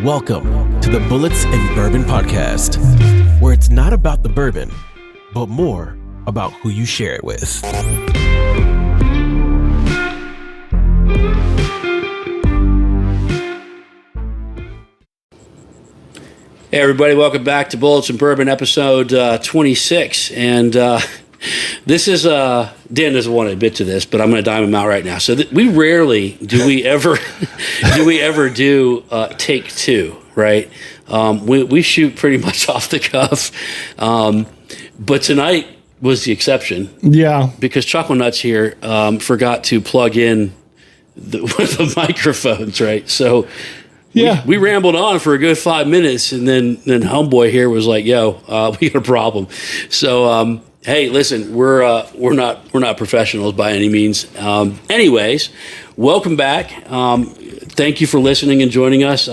Welcome to the Bullits and Bourbon podcast, where it's not about the bourbon, but more about who you share it with. Hey everybody, welcome back to Bullits and Bourbon episode 26. And this is, Dan doesn't want to admit to this, but I'm going to dime him out right now. So we rarely do we ever do take two, right? We shoot pretty much off the cuff. But tonight was the exception. Yeah. Because Chocolate Nuts here forgot to plug in the microphones, right? So yeah, we rambled on for a good 5 minutes, and then homeboy here was like, "Yo, we got a problem." So, hey, listen, we're not professionals by any means. Anyways, welcome back. Thank you for listening and joining us.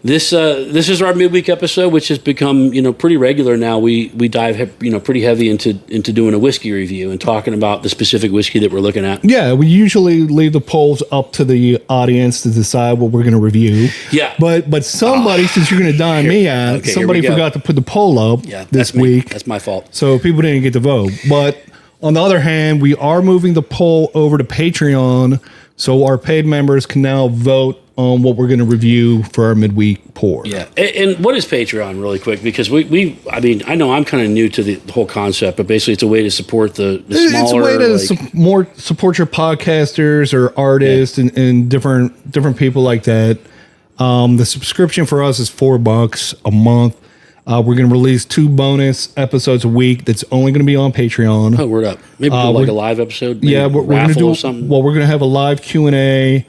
This is our midweek episode, which has become pretty regular now. We dive pretty heavy into doing a whiskey review and talking about the specific whiskey that we're looking at. Yeah, we usually leave the polls up to the audience to decide what we're going to review. Yeah, but somebody, since you're going to dime me out, somebody forgot to put the poll up this week. That's my fault. So people didn't get to vote. But on the other hand, we are moving the poll over to Patreon, so our paid members can now vote on what we're going to review for our midweek pour. Yeah. And what is Patreon, really quick? Because I know I'm kind of new to the whole concept, but basically it's a way to support the smaller. It's a way to support your podcasters or artists and different people like that. The subscription for us is $4 a month. We're going to release 2 bonus episodes a week. That's only going to be on Patreon. Oh, word up. Maybe do like a live episode. Yeah, we're going to do something. Well, we're going to have a live Q&A.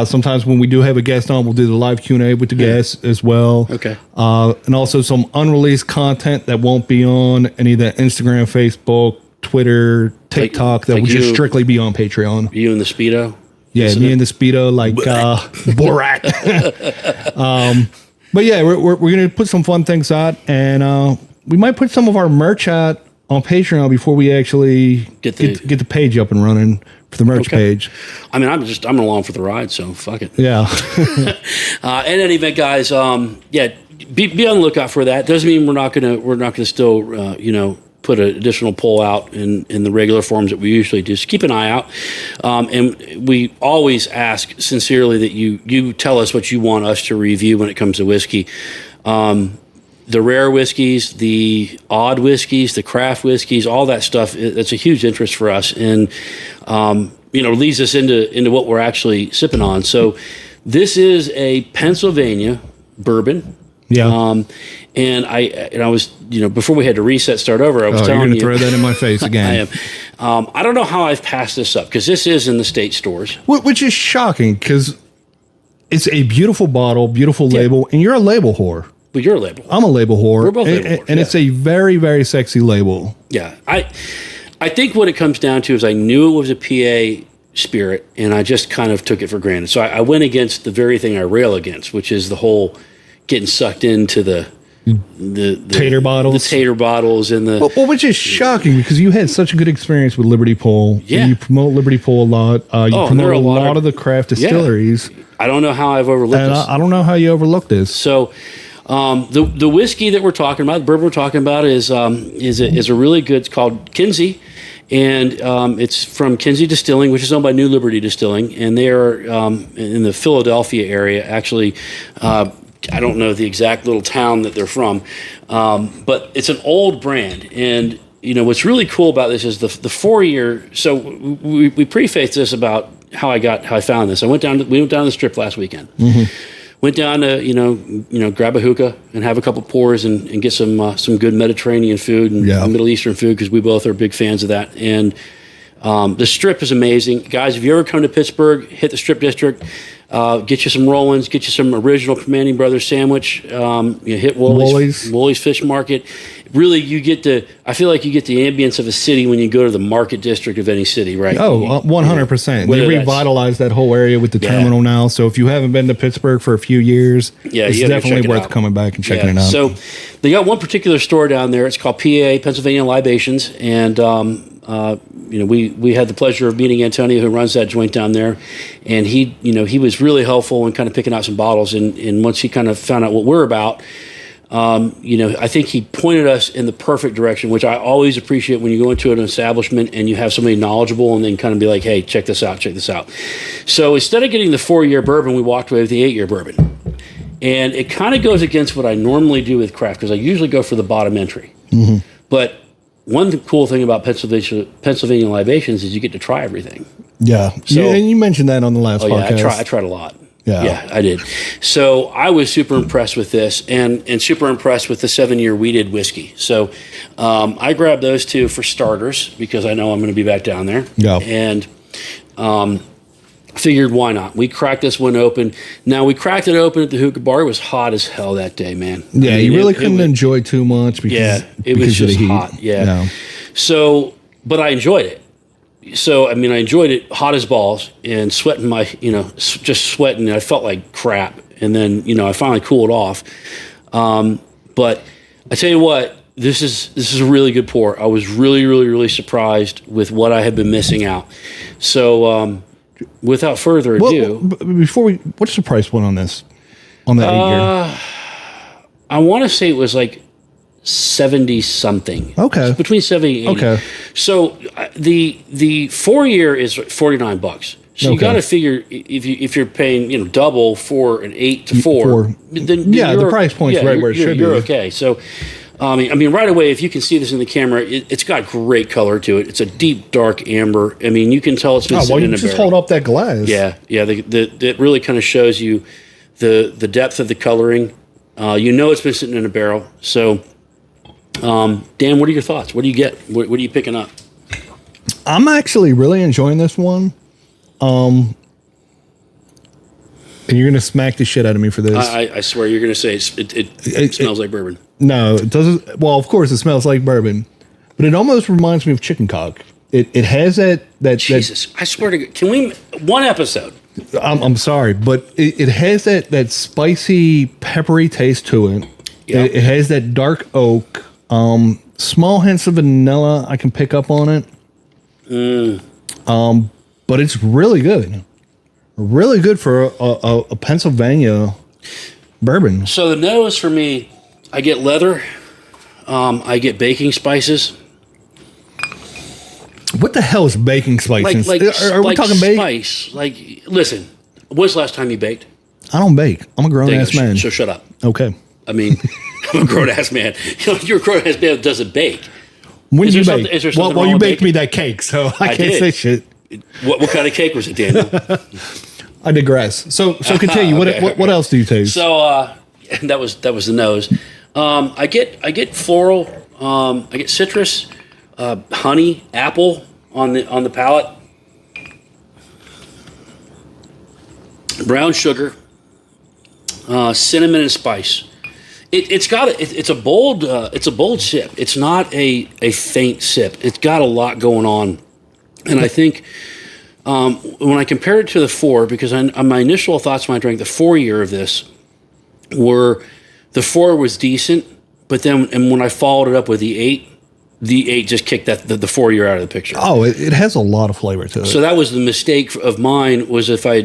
Sometimes when we do have a guest on, we'll do the live Q&A with the guests as well. Okay. And also some unreleased content that won't be on any of the Instagram, Facebook, Twitter, TikTok, that will just strictly be on Patreon. You and the Speedo? Yeah, me and the Speedo, like Borat. But yeah, we're going to put some fun things out, and we might put some of our merch out on Patreon before we actually get the page up and running for the merch page. I mean, I'm along for the ride, so fuck it. Yeah. In any event, guys, be on the lookout for that. Doesn't mean we're not gonna still put an additional poll out in the regular forms that we usually do. So keep an eye out, and we always ask sincerely that you tell us what you want us to review when it comes to whiskey. The rare whiskeys, the odd whiskeys, the craft whiskeys, all that stuff, that's a huge interest for us, and leads us into what we're actually sipping on. So this is a Pennsylvania bourbon. Yeah. And I was, before we had to start over, I was telling you. You're going to throw that in my face again. I am. I don't know how I've passed this up, because this is in the state stores. Which is shocking, because it's a beautiful bottle, beautiful label, and you're a label whore. But you're a label whore. I'm a label whore. We're both label whores. And it's a very, very sexy label. Yeah. I think what it comes down to is I knew it was a PA spirit, and I just kind of took it for granted. So I went against the very thing I rail against, which is the whole getting sucked into the tater bottles. The tater bottles and the... Well, which is shocking, because you had such a good experience with Liberty Pole. Yeah. You promote Liberty Pole a lot. You promote a lot of the craft distilleries. Yeah. I don't know how I've overlooked this. I don't know how you overlooked this. So... the whiskey that we're talking about, the bourbon we're talking about, is a really good. It's called Kinsey, and it's from Kinsey Distilling, which is owned by New Liberty Distilling, and they are in the Philadelphia area. Actually, I don't know the exact little town that they're from, but it's an old brand. And what's really cool about this is the 4-year. So we prefaced this about how I found this. We went down to the Strip last weekend. Mm-hmm. Went down to grab a hookah and have a couple pours and get some good Mediterranean food and Middle Eastern food, because we both are big fans of that. And the Strip is amazing, guys. If you ever come to Pittsburgh, hit the Strip District. Get you some roll-ins, get you some original Manning Brothers sandwich. Hit Woolies Fish Market. Really, I feel like you get the ambience of a city when you go to the market district of any city, right? Oh, 100%. They revitalized that whole area with the terminal now. So if you haven't been to Pittsburgh for a few years, it's definitely worth coming back and checking it out. So they got one particular store down there. It's called PA, Pennsylvania Libations, and we had the pleasure of meeting Antonio, who runs that joint down there, and he was really helpful in kind of picking out some bottles. And once he kind of found out what we're about, I think he pointed us in the perfect direction, which I always appreciate when you go into an establishment and you have somebody knowledgeable and then kind of be like, hey, check this out. So instead of getting the 4-year bourbon, we walked away with the 8-year bourbon. And it kind of goes against what I normally do with craft, because I usually go for the bottom entry. Mm-hmm. But one cool thing about Pennsylvania libations is you get to try everything. Yeah. So, and you mentioned that on the last podcast. Yeah, I tried a lot. Yeah, I did. So I was super impressed with this, and super impressed with the 7-year wheated whiskey. So I grabbed those two for starters because I know I'm going to be back down there. Yeah. And figured, why not? We cracked this one open. Now, we cracked it open at the hookah bar. It was hot as hell that day, man. Yeah, you really couldn't enjoy too much because it was just of the heat. hot. Yeah. So, but I enjoyed it. So, I enjoyed it hot as balls and sweating just sweating. I felt like crap. And then, I finally cooled off. But I tell you what, this is a really good pour. I was really, really, really surprised with what I had been missing out. So, without further ado, what's the price point on this? On that 8-year? I want to say it was like 70 something. Okay. Between 70 and 80. Okay. So the 4-year is $49. So you got to figure if you're paying double for an 8 to 4, then the price point's right where it should be. You're okay. So right away, if you can see this in the camera, it's got great color to it. It's a deep dark amber. You can tell it's been sitting in a barrel. Just hold up that glass. Yeah. It really kind of shows you the depth of the coloring. It's been sitting in a barrel. So. Dan, what are your thoughts? What do you get? What are you picking up? I'm actually really enjoying this one. And you're going to smack the shit out of me for this. I swear you're going to say it smells like bourbon. No, it doesn't. Well, of course it smells like bourbon, but it almost reminds me of chicken cock. It has that. Jesus, I swear to God. Can we, one episode? I'm sorry, but it has that spicy, peppery taste to it. Yep. It has that dark oak. Small hints of vanilla I can pick up on it. But it's really good. Really good for a Pennsylvania bourbon. So the nose for me, I get leather. I get baking spices. What the hell is baking spices? Are we talking bake? Spice. Listen, when's the last time you baked? I don't bake. I'm a grown-ass man. So shut up. Okay. I'm a grown-ass man. You're a grown-ass man that doesn't bake. When did you bake? Well, you baked me that cake, so I can't say shit. What kind of cake was it, Daniel? I digress. So continue. What else do you taste? So that was the nose. I get floral. I get citrus, honey, apple on the palate. Brown sugar, cinnamon and spice. It's a bold sip. It's not a faint sip. It's got a lot going on, and I think when I compare it to the 4, because my initial thoughts when I drank the 4-year of this were the 4 was decent, but then and when I followed it up with the 8 just kicked the 4-year out of the picture. Oh, it has a lot of flavor to it. So that was the mistake of mine, was if I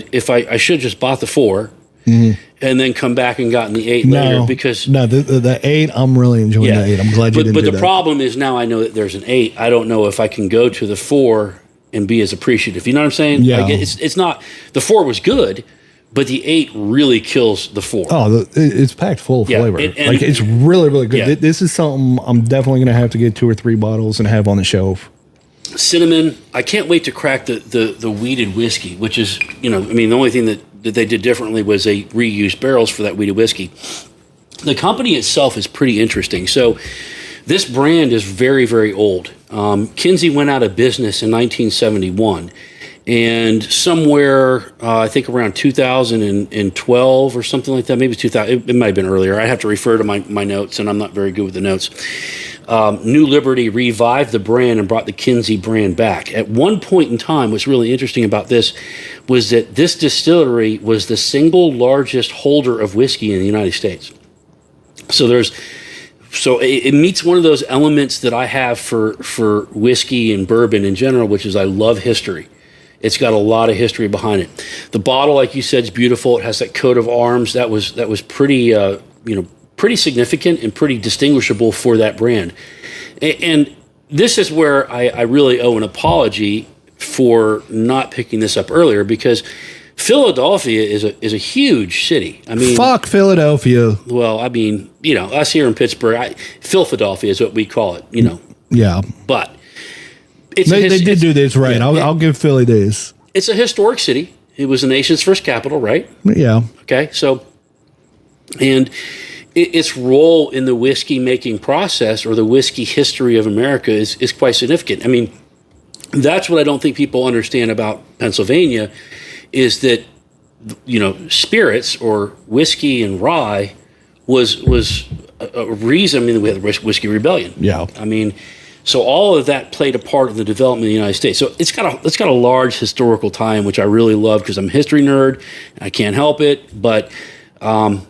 should have just bought the 4. Mm-hmm. And then come back and gotten the 8 later, because the 8, I'm really enjoying the 8. I'm glad you didn't do that. But the problem is now I know that there's an 8. I don't know if I can go to the 4 and be as appreciative. You know what I'm saying? Yeah. It's not, the 4 was good, but the 8 really kills the 4. Oh, it's packed full of flavor. It's really, really good. Yeah. This is something I'm definitely going to have to get 2 or 3 bottles and have on the shelf. Cinnamon. I can't wait to crack the wheated whiskey, which is, the only thing that they did differently was they reused barrels for that wheated whiskey. The company itself is pretty interesting. So this brand is very, very old. Kinsey went out of business in 1971. And somewhere, I think around 2012 or something like that, maybe 2000, it might have been earlier. I have to refer to my notes, and I'm not very good with the notes. New Liberty revived the brand and brought the Kinsey brand back. At one point in time, what's really interesting about this was that this distillery was the single largest holder of whiskey in the United States. So there's So it meets one of those elements that I have for whiskey and bourbon in general, which is I love history. It's got a lot of history behind it. The bottle, like you said, is beautiful. It has that coat of arms that was pretty pretty significant and pretty distinguishable for that brand. And this is where I really owe an apology for not picking this up earlier, because Philadelphia is a huge city. I mean, fuck Philadelphia. Well, I mean, us here in Pittsburgh, Philadelphia is what we call it. Yeah, but they did do this right. I'll give Philly this. It's a historic city. It was the nation's first capital, right? Yeah. Okay, so and its role in the whiskey making process or the whiskey history of America is quite significant. I mean, that's what I don't think people understand about Pennsylvania. Is that, spirits or whiskey and rye was a reason. I mean, we had the Whiskey Rebellion. Yeah. I mean, so all of that played a part in the development of the United States. So it's got a large historical time, which I really love because I'm a history nerd. I can't help it. But I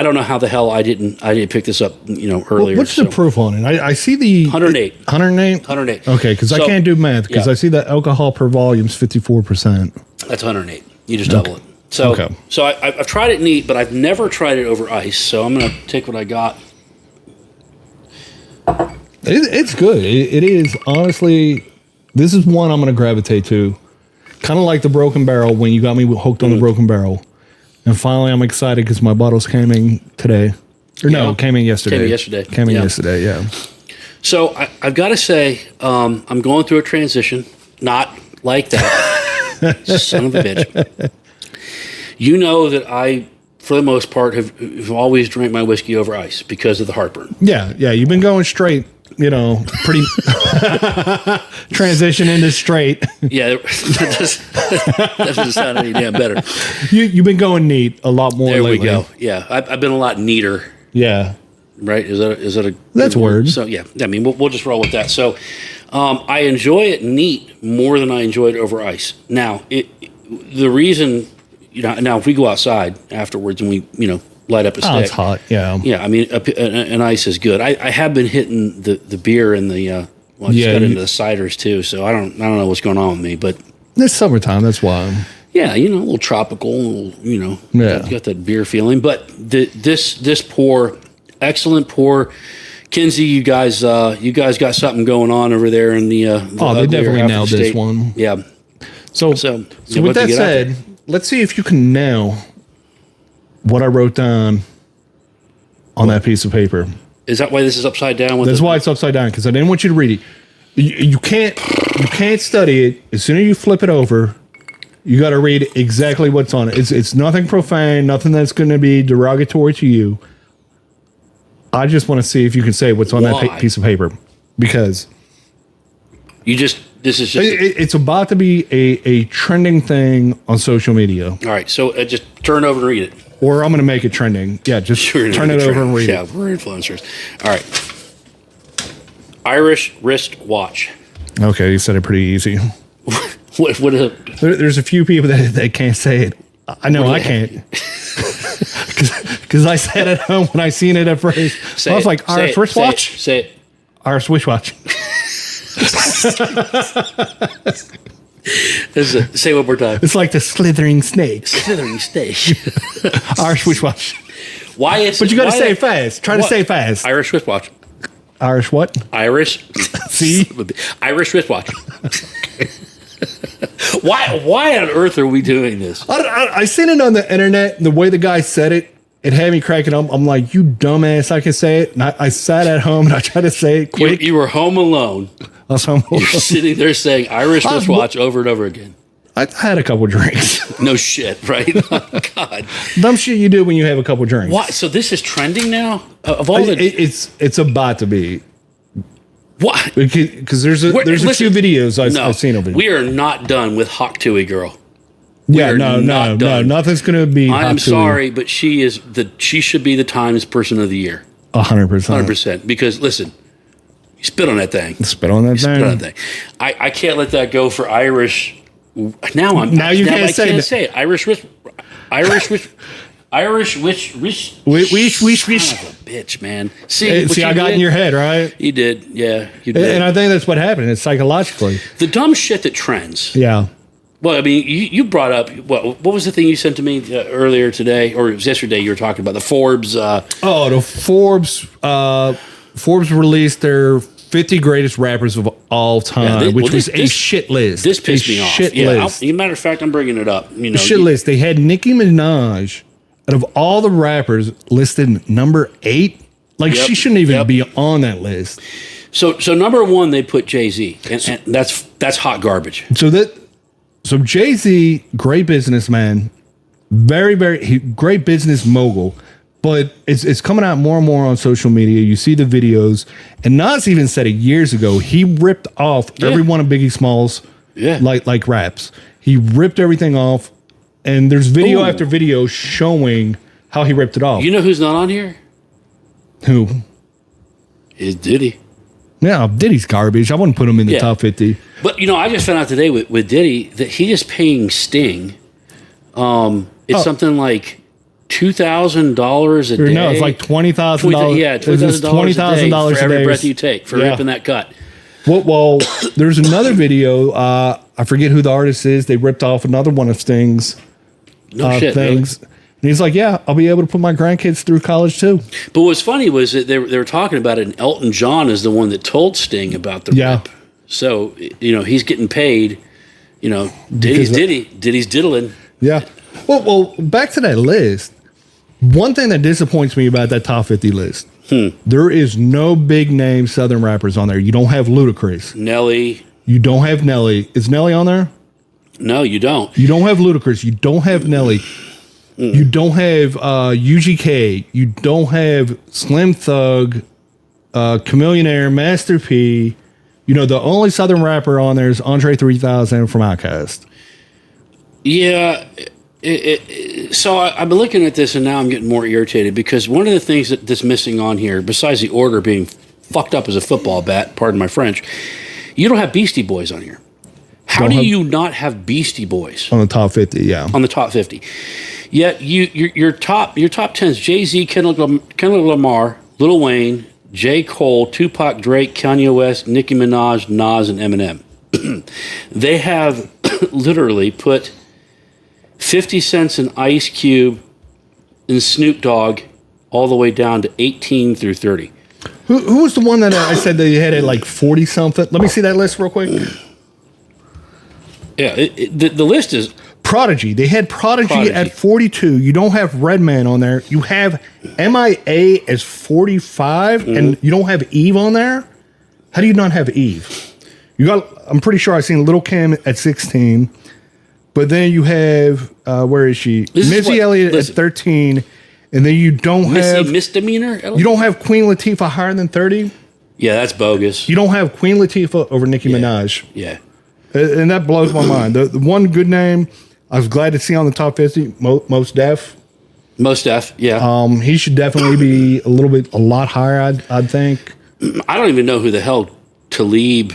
don't know how the hell I didn't pick this up, earlier. What's the proof on it? I see the 108. 108? 108. Okay, because I can't do math because I see that alcohol per volume is 54%. That's 108. You just double it. So, so I've tried it neat, but I've never tried it over ice. So I'm going to take what I got. It's good. It is, honestly, this is one I'm going to gravitate to. Kind of like the Broken Barrel when you got me hooked on the Broken Barrel. And finally, I'm excited because my bottles came in today. Came in yesterday. Came in yesterday, yeah. So I've got to say, I'm going through a transition. Not like that. Son of a bitch. You know that I, for the most part, have always drank my whiskey over ice because of the heartburn. Yeah. You've been going straight, pretty transition into straight. Yeah, that doesn't sound any damn better. You've been going neat a lot more lately. There we go. Yeah, I've been a lot neater. Yeah. Right? Is that a that's a word? So yeah, I mean we'll just roll with that. So I enjoy it neat more than I enjoy it over ice. Now the reason now if we go outside afterwards and we light up a stick. Oh, it's hot. Yeah. Yeah, I mean an ice is good. I have been hitting the beer and the I just got into the ciders too. So I don't know what's going on with me, but it's summertime. That's why. Yeah, a little tropical. Got that beer feeling. But this pour. Excellent pour, Kinsey. You guys got something going on over there in the they definitely nailed this one. Yeah. So with that said, let's see if you can nail what I wrote down on that piece of paper. Is that why this is upside down? That's why it's upside down because I didn't want you to read it. You can't study it. As soon as you flip it over, you got to read exactly what's on it. It's nothing profane, nothing that's going to be derogatory to you. I just want to see if you can say what's on that piece of paper, because it's about to be a trending thing on social media. All right, so just turn over and read it. Or I'm going to make it trending. Yeah, just turn it over and read it. Yeah, we're influencers. All right. Irish wrist watch. Okay, you said it pretty easy. What is it? There's a few people that can't say it. I know I can't. Because I sat at home when I seen it at first. I was like, Irish wristwatch? Say it. Irish wristwatch. Say it one more time. It's like the slithering snake. Slithering snake. Irish wristwatch. Why is? But you got to say it fast. Try to say it fast. Irish wristwatch. Irish what? Irish. See? Irish wristwatch. Why on earth are we doing this? I seen it on the internet. The way the guy said it, it had me cracking up. I'm like, you dumbass, I can say it. And I sat at home and I tried to say it quick. You were home alone. I was home alone. You're sitting there saying Irish wristwatch over and over again. I had a couple drinks. No shit, right? Oh, God. Dumb shit you do when you have a couple drinks. What? So this is trending now? Of all it's about to be. What? Because there's a few videos I've seen of it. We are not done with Hawk Tui Girl. Yeah, no, nothing's going to be. I'm sorry, but she should be the Times Person of the Year. 100%. 100%. Because listen, you spit on that thing. Spit on that thing. I can't let that go for Irish. Now you can't say it. Irish wrist. Irish wish son of a bitch, man. See, I got in your head, right? You did, yeah. You did. And I think that's what happened. It's psychologically. The dumb shit that trends. Yeah. Well, I mean, you brought up, what was the thing you sent to me earlier today, or it was yesterday you were talking about, the Forbes. The Forbes. Forbes released their 50 greatest rappers of all time, which was a shit list. This pissed me off. Shit list. As a matter of fact, I'm bringing it up. You know, shit list. They had Nicki Minaj, out of all the rappers, listed number 8. Like, she shouldn't even be on that list. So number 1, they put Jay-Z, and that's hot garbage. So Jay-Z, great businessman, very, very great business mogul, but it's coming out more and more on social media. You see the videos, and Nas even said it years ago. He ripped off every one of Biggie Smalls, like raps. He ripped everything off, and there's video after video showing how he ripped it off. You know who's not on here? Who? Is Diddy. Yeah, Diddy's garbage. I wouldn't put him in the top 50. But, I just found out today with Diddy that he is paying Sting. It's something like $2,000 a day. No, it's like $20,000. Yeah, $20,000 for every breath you take for ripping that cut. Well, there's another video. I forget who the artist is. They ripped off another one of Sting's things. Really? And he's like, yeah, I'll be able to put my grandkids through college too. But what's funny was that they were talking about it, and Elton John is the one that told Sting about the rip. So, he's getting paid. Diddy's diddling. Yeah. Well, back to that list. One thing that disappoints me about that top 50 list, there is no big name Southern rappers on there. You don't have Ludacris. Nelly. You don't have Nelly. Is Nelly on there? No, you don't. You don't have Ludacris. You don't have Nelly. You don't have UGK. You don't have Slim Thug, Chameleonaire, Master P. The only Southern rapper on there is Andre 3000 from Outkast. Yeah. So I've been looking at this, and now I'm getting more irritated because one of the things that's missing on here, besides the order being fucked up as a football bat, pardon my French, you don't have Beastie Boys on here. How do you not have Beastie Boys on the top 50? Yeah, on the top 50. Yet your top 10s: Jay-Z, Kendrick Lamar, Lil Wayne, J. Cole, Tupac, Drake, Kanye West, Nicki Minaj, Nas, and Eminem. They have literally put 50 Cent and Ice Cube and Snoop Dogg all the way down to 18 through 30. Who was the one that I said that you had at like 40 something? Let me see that list real quick. Yeah, the list is Prodigy. They had Prodigy at 42. You don't have Redman on there. You have MIA as 45, and you don't have Eve on there. How do you not have Eve? I'm pretty sure I seen Lil' Kim at 16, but then you have where is she? Missy Elliott at 13, and then you don't have misdemeanor. You don't have Queen Latifah higher than 30. Yeah, that's bogus. You don't have Queen Latifah over Nicki Minaj. Yeah. And that blows my mind. The one good name I was glad to see on the top 50, Mos Def. Mos Def, yeah. He should definitely be a lot higher, I'd think. I don't even know who the hell Talib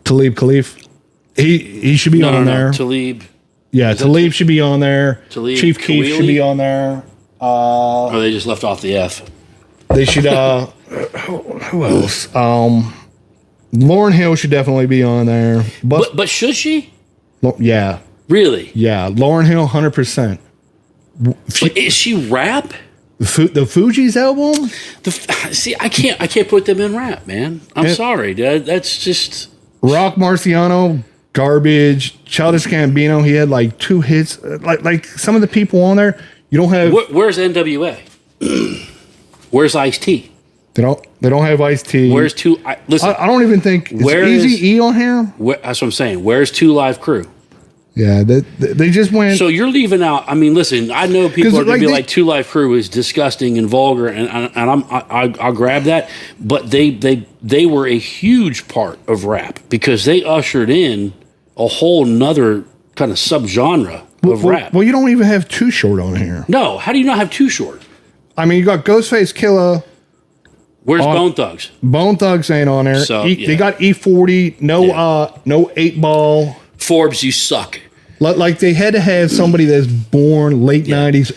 Khalif. He should be on there. Talib. Yeah, Talib should be on there. Talib Chief Keef should be on there. Or they just left off the F. They should, who else? Lauryn Hill should definitely be on there. But should she? Yeah. Really? Yeah, Lauryn Hill, 100%. Is she rap? The Fugees album? See, I can't put them in rap, man. I'm sorry, dude. That's just Rock Marciano, garbage. Childish Gambino, he had like 2 hits. Like some of the people on there, you don't have. Where's NWA? Where's Ice-T? They don't have Ice-T. Where's two? Listen, I don't even think is Eazy-E on here. That's what I'm saying. Where's 2 Live Crew? Yeah, they just went. So you're leaving out. I mean, listen. I know people are going to be like 2 Live Crew is disgusting and vulgar, and I'll grab that. But they were a huge part of rap because they ushered in a whole nother kind of subgenre of rap. Well, you don't even have Too Short on here. No, how do you not have Too Short? I mean, you got Ghostface Killah. Where's Bone Thugs? Bone Thugs ain't on there. So, They got E40. No 8 Ball. Forbes, you suck. Like they had to have somebody that's born late 90s,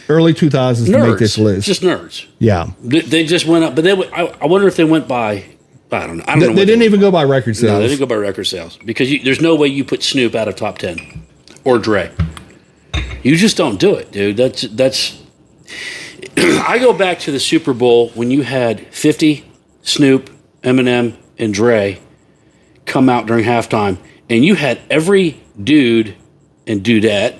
early 2000s to make this list. Just nerds. Yeah. They just went up, but I wonder if they went by, I don't know. They didn't even go by record sales. No, they didn't go by record sales because there's no way you put Snoop out of top 10 or Dre. You just don't do it, dude. That's. I go back to the Super Bowl when you had 50, Snoop, Eminem, and Dre come out during halftime, and you had every dude and dudette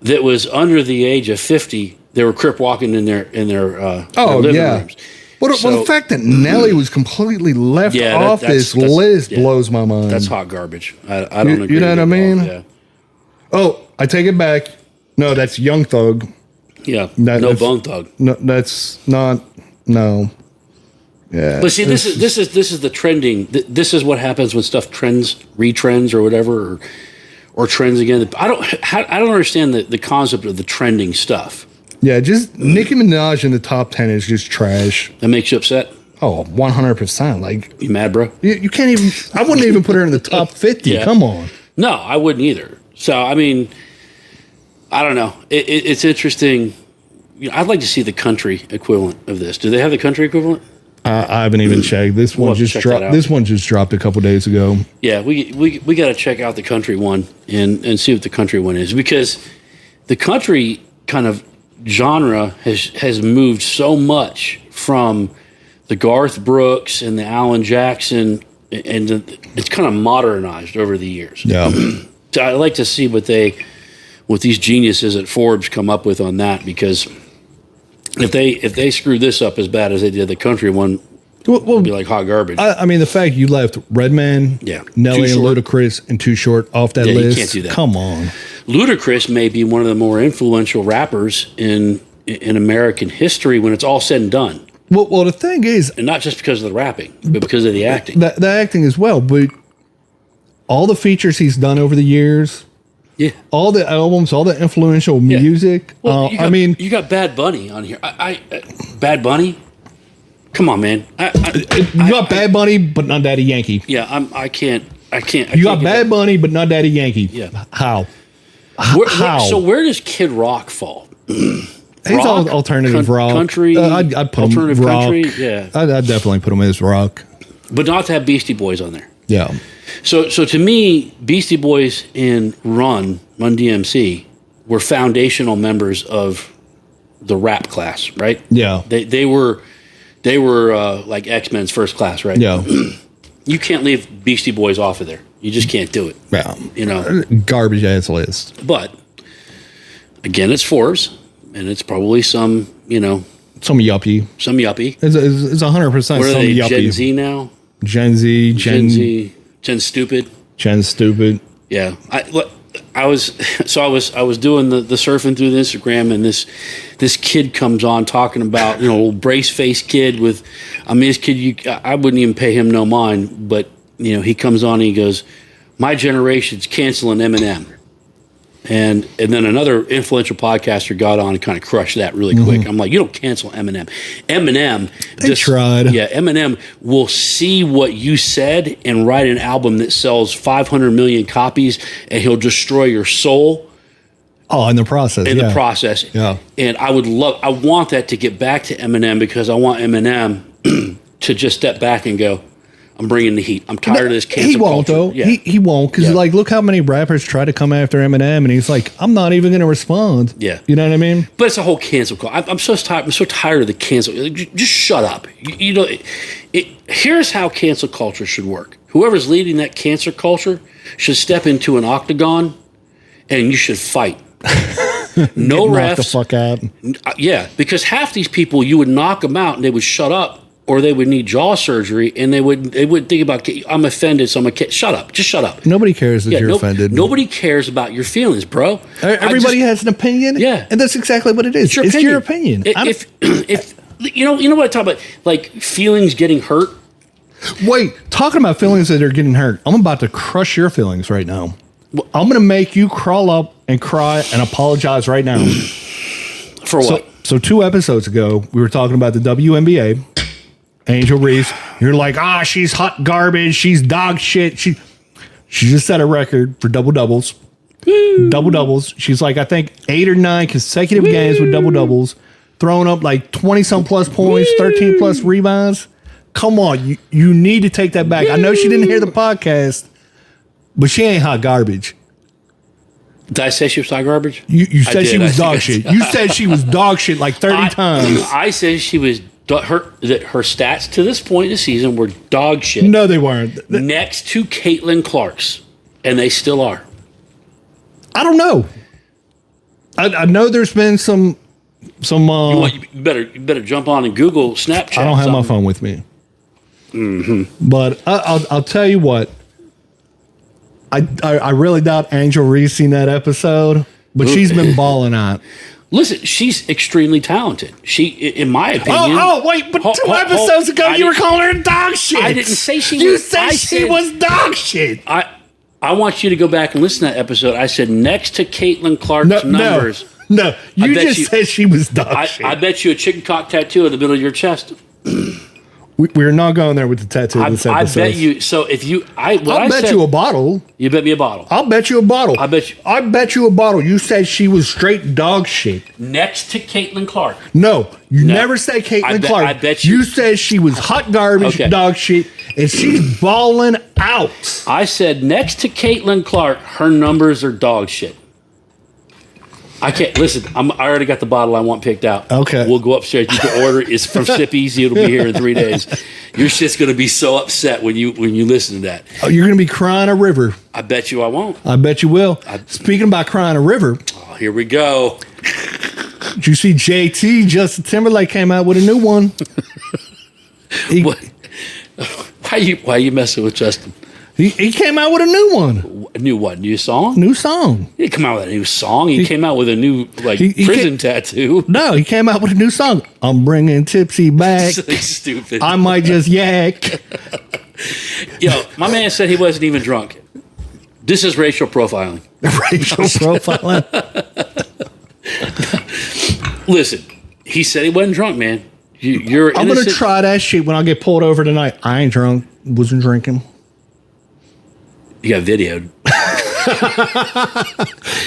that was under the age of 50. They were crip walking in their living rooms. Well, the fact that Nelly was completely left off this list blows my mind. That's hot garbage. I don't agree. You know what I mean? Yeah. Oh, I take it back. No, that's Young Thug. Yeah, no Bone Thug. No, that's not. No. Yeah. But see, this is the trending. This is what happens when stuff retrends or whatever, or trends again. I don't understand the concept of the trending stuff. Yeah, just Nicki Minaj in the top 10 is just trash. That makes you upset? Oh, 100%. Like, you mad, bro? You can't even. I wouldn't even put her in the top 50. Yeah. Come on. No, I wouldn't either. So I mean, I don't know. It's interesting. I'd like to see the country equivalent of this. Do they have the country equivalent? I haven't even checked. This one just dropped. This one just dropped a couple days ago. Yeah, we got to check out the country one and see what the country one is, because the country kind of genre has moved so much from the Garth Brooks and the Alan Jackson, and it's kind of modernized over the years. Yeah. So I'd like to see what these geniuses at Forbes come up with on that, because if they screw this up as bad as they did the country one, it'd be like hot garbage. I mean, the fact you left Redman, Nelly, and Ludacris and Too Short off that list. You can't do that. Come on. Ludacris may be one of the more influential rappers in American history when it's all said and done. Well, the thing is, and not just because of the rapping, but because of the acting. The acting as well, but all the features he's done over the years. Yeah, all the albums, all the influential music. Well, you got Bad Bunny on here. Bad Bunny. Come on, man. You got Bad Bunny, but not Daddy Yankee. Yeah, I can't. You got Bad Bunny, but not Daddy Yankee. Yeah. How? So where does Kid Rock fall? He's all alternative rock. Country. I'd put alternative him rock. Country. Yeah, I'd definitely put him as rock. But not to have Beastie Boys on there. Yeah. So to me, Beastie Boys and Run DMC were foundational members of the rap class, right? Yeah. They were like X-Men's first class, right? Yeah. You can't leave Beastie Boys off of there. You just can't do it. Yeah. You know, garbage ass list. But again, it's Forbes, and it's probably some yuppie. Some yuppie. It's 100% some yuppie. Gen Z now. Gen Z. Gen Stupid. Gen Stupid. Yeah. I was doing the surfing through the Instagram, and this kid comes on talking about, little brace face kid with, this kid, I wouldn't even pay him no mind, but he comes on and he goes, my generation's canceling Eminem. And then another influential podcaster got on and kind of crushed that really quick. I'm like, you don't cancel Eminem. They tried. Yeah, Eminem will see what you said and write an album that sells 500 million copies, and he'll destroy your soul. Oh, in the process. The process. Yeah. And I want that to get back to Eminem, because I want Eminem to just step back and go, I'm bringing the heat. I'm tired of this cancel culture. He won't, though. Yeah. He won't, because look how many rappers try to come after Eminem, and he's like, I'm not even going to respond. Yeah. You know what I mean? But it's a whole cancel culture. I'm so tired of the cancel. Just shut up. Here's how cancel culture should work. Whoever's leading that cancel culture should step into an octagon, and you should fight. No refs. Knock the fuck out. Yeah, because half these people, you would knock them out, and they would shut up. Or they would need jaw surgery, and they would think about, I'm offended, so I'm a kid. Shut up. Just shut up. Nobody cares that you're offended. Nobody cares about your feelings, bro. Everybody has an opinion. Yeah. And that's exactly what it is. It's your opinion. If you know what I talk about, like feelings getting hurt. Wait, talking about feelings that are getting hurt, I'm about to crush your feelings right now. I'm going to make you crawl up and cry and apologize right now. For what? So 2 episodes ago, we were talking about the WNBA. Angel Reese, you're like, she's hot garbage. She's dog shit. She just set a record for double doubles. double-doubles. She's like, I think 8 or 9 consecutive games with double-doubles, throwing up like 20-some plus points, 13 plus rebounds. Come on, you need to take that back. I know she didn't hear the podcast, but she ain't hot garbage. Did I say she was hot garbage? You said she was dog shit. You said she was dog shit like 30 times. I said she was her stats to this point in the season were dog shit. No, they weren't. Next to Caitlin Clark's, and they still are. I don't know. I know there's been some. You better jump on and Google Snapchat. I don't have my phone with me. Mm-hmm. But I'll tell you what. I really doubt Angel Reese seen that episode, but she's been balling out. Listen, she's extremely talented. She, in my opinion. Oh wait, but 2 episodes ago you were calling her dog shit. I didn't say she was. You said she was dog shit. I want you to go back and listen to that episode. I said next to Caitlin Clark's numbers. No, you just said she was dog shit. I bet you a chicken cock tattoo in the middle of your chest. We're not going there with the tattoo. This episode. I bet you. So if you, I'll bet you a bottle. You bet me a bottle. I'll bet you a bottle. I bet you a bottle. You said she was straight dog shit. Next to Caitlin Clark. No, you never said Caitlin Clark. I bet you. You said she was hot garbage, dog shit, and she's balling out. I said next to Caitlin Clark, her numbers are dog shit. I can't listen. I already got the bottle I want picked out. Okay, we'll go upstairs. You can order. It's from Sip Easy. It'll be here in 3 days. Your shit's gonna be so upset when you listen to that. Oh, you're gonna be crying a river. I bet you I won't. I bet you will. Speaking about crying a river. Oh, here we go. Did you see JT? Justin Timberlake came out with a new one. Why are you messing with Justin? He came out with a new one. A new what? New song? New song. He didn't come out with a new song. He came out with a new prison tattoo. No, he came out with a new song. I'm bringing Tipsy back. Stupid. I might just yak. Yo, my man said he wasn't even drunk. This is racial profiling. Racial profiling? Listen, he said he wasn't drunk, man. You're I'm going to try that shit when I get pulled over tonight. I ain't drunk. Wasn't drinking. You got videoed.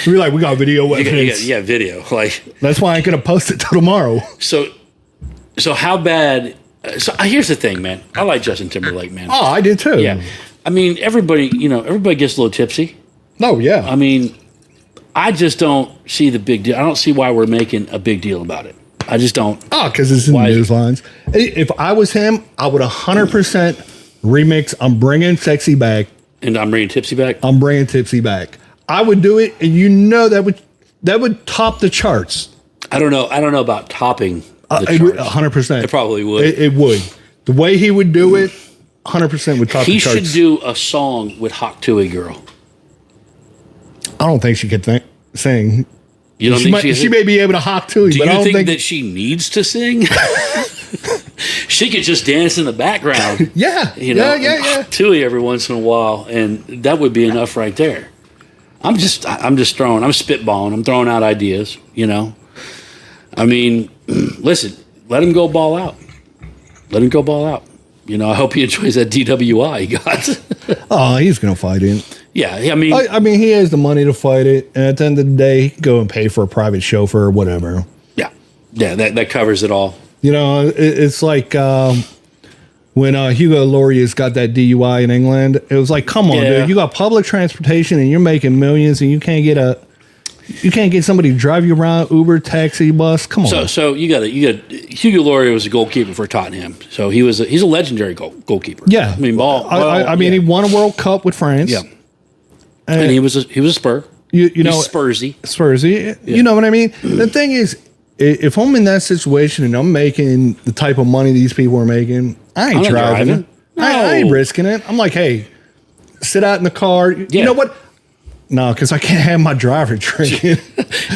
We're like, we got video evidence. You got video. Like that's why I ain't gonna post it till tomorrow. So how bad? So here's the thing, man. I like Justin Timberlake, man. Oh, I did too. Yeah, I mean, everybody gets a little tipsy. Oh yeah. I mean, I just don't see the big deal. I don't see why we're making a big deal about it. I just don't. Oh, because it's in the news lines. If I was him, I would 100% remix I'm Bringing Sexy Back. And I'm bringing Tipsy back? I'm bringing Tipsy back. I would do it, and you know that would top the charts. I don't know about topping the charts. 100%. It probably would. It would. The way he would do it, 100% would top the charts. He should do a song with Hawk Tuohy Girl. I don't think she could sing. You don't think she may be able to Hawk Tuohy, but I don't think that she needs to sing? She could just dance in the background. Yeah. Tuohy every once in a while, and that would be enough right there. I'm spitballing. I'm throwing out ideas, I mean, listen, let him go ball out. I hope he enjoys that DWI he got. Oh, he's going to fight it. Yeah, I mean, he has the money to fight it, and at the end of the day, he can go and pay for a private chauffeur or whatever. Yeah, that covers it all. It's like when Hugo Lloris got that DUI in England. It was like, come on, dude, you got public transportation and you're making millions, and you can't get somebody to drive you around, Uber, taxi, bus. Come on. So you got Hugo Lloris was a goalkeeper for Tottenham. So he's a legendary goalkeeper. Yeah, I mean, he won a World Cup with France. Yeah, and he was a Spur. He's Spursy. Yeah. You know what I mean? The thing is, if I'm in that situation and I'm making the type of money these people are making, I ain't driving. No. I ain't risking it. I'm like, hey, sit out in the car. You know what? No, because I can't have my driver drinking.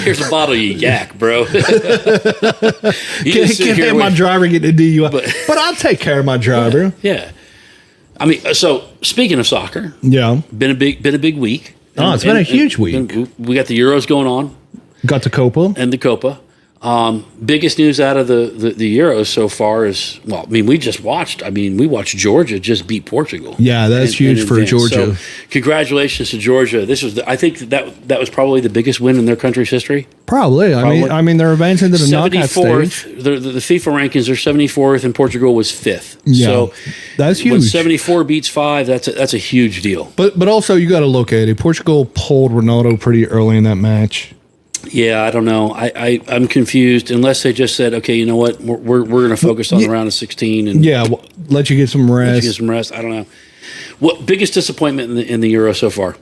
Here's a bottle of yak, bro. Can't have my driver get the DUI. But I'll take care of my driver. Yeah. I mean, so speaking of soccer, been a big week. It's been a huge week. We got the Euros going on. Got the Copa. And the Copa. Biggest news out of the Euros so far is, well, I mean, we watched Georgia just beat Portugal. Yeah, that's huge for Georgia. So congratulations to Georgia. This was, I think that was probably the biggest win in their country's history. Probably. I mean, they're advancing to the knockout stage. The FIFA rankings are 74th, and Portugal was 5th. Yeah, so that's huge. When 74 beats 5, that's a huge deal. But also you got to look at it. Portugal pulled Ronaldo pretty early in that match. Yeah, I don't know. I'm confused. Unless they just said, okay, you know what, we're going to focus on the round of 16 and let you get some rest. I don't know. What biggest disappointment in the Euro so far?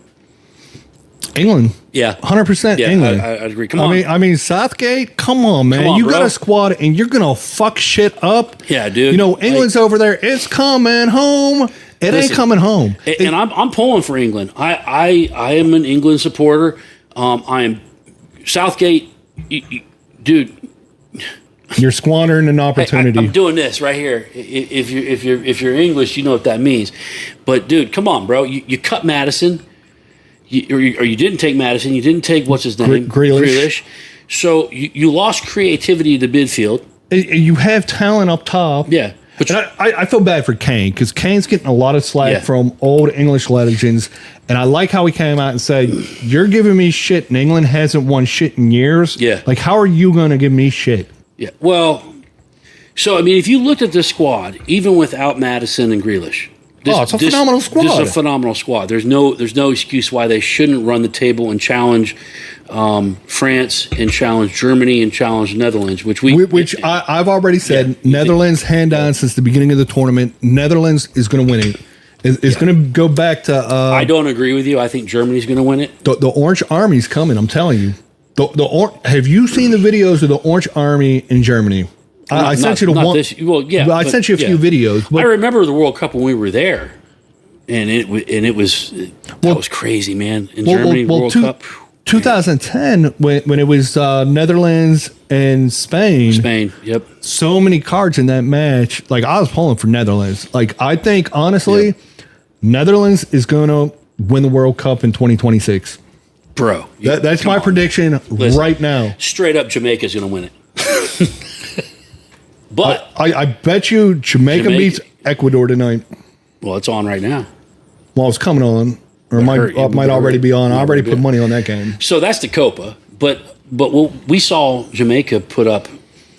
England. Yeah, 100% yeah, England. I agree. Come on. I mean, Southgate. Come on, man. Come on, you bro. got a squad, and you're gonna fuck shit up. Yeah, dude. You know, England's over there. It's coming home. It ain't coming home. And I'm pulling for England. I am an England supporter. I am Southgate, dude. You're squandering an opportunity. I'm doing this right here. If you're English, you know what that means. But dude, come on, bro. You cut Madison, or you didn't take Madison. You didn't take what's his name, Grealish. So you lost creativity to midfield. You have talent up top. Yeah. But I feel bad for Kane because Kane's getting a lot of slack from old English legends, and I like how he came out and said, "You're giving me shit, and England hasn't won shit in years. Yeah, like how are you going to give me shit?" Yeah, well, so I mean, if you looked at this squad, even without Madison and Grealish, it's a phenomenal squad. This is a phenomenal squad. There's no excuse why they shouldn't run the table and challenge France and challenge Germany and challenge Netherlands, I've already said Netherlands hand down since the beginning of the tournament. Netherlands is going to win it. It's going to go back to. I don't agree with you. I think Germany's going to win it. The Orange Army's coming. I'm telling you. Have you seen the videos of the Orange Army in Germany? I sent you one. I sent you a few videos. I remember the World Cup when we were there, and that was crazy, man. In Germany, World Cup. 2010, when it was Netherlands and Spain. Spain, yep. So many cards in that match. Like, I was pulling for Netherlands. Like, I think, honestly, Netherlands is going to win the World Cup in 2026. Bro. That's my prediction right now. Straight up, Jamaica's going to win it. But I bet you Jamaica beats Ecuador tonight. Well, it's on right now. Well, it's coming on. Or might already be on. I already put money on that game. So that's the Copa. But we saw Jamaica put up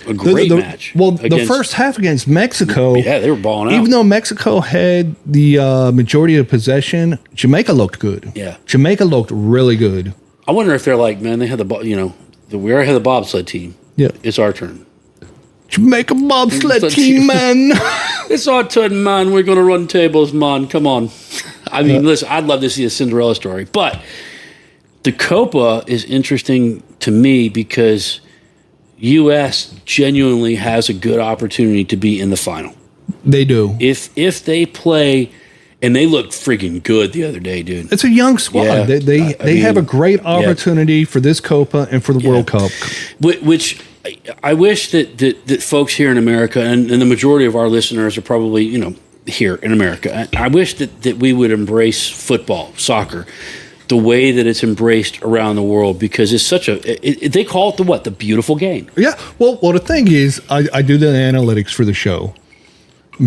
a great match. Well, the first half against Mexico. Yeah, they were balling out. Even though Mexico had the majority of possession, Jamaica looked good. Yeah. Jamaica looked really good. I wonder if they're like, man, they had we already had the bobsled team. Yeah. It's our turn. Jamaica bobsled team, man. It's our turn, man. We're going to run tables, man. Come on. I mean, listen, I'd love to see a Cinderella story. But the Copa is interesting to me because U.S. genuinely has a good opportunity to be in the final. They do. If they play, and they looked freaking good the other day, dude. It's a young squad. Yeah, they have a great opportunity for this Copa and for the World Cup. Which I wish that folks here in America, and the majority of our listeners are probably, here in America. I wish that we would embrace football, soccer, the way that it's embraced around the world, because it's such they call it the beautiful game. Yeah. Well, the thing is, I do the analytics for the show.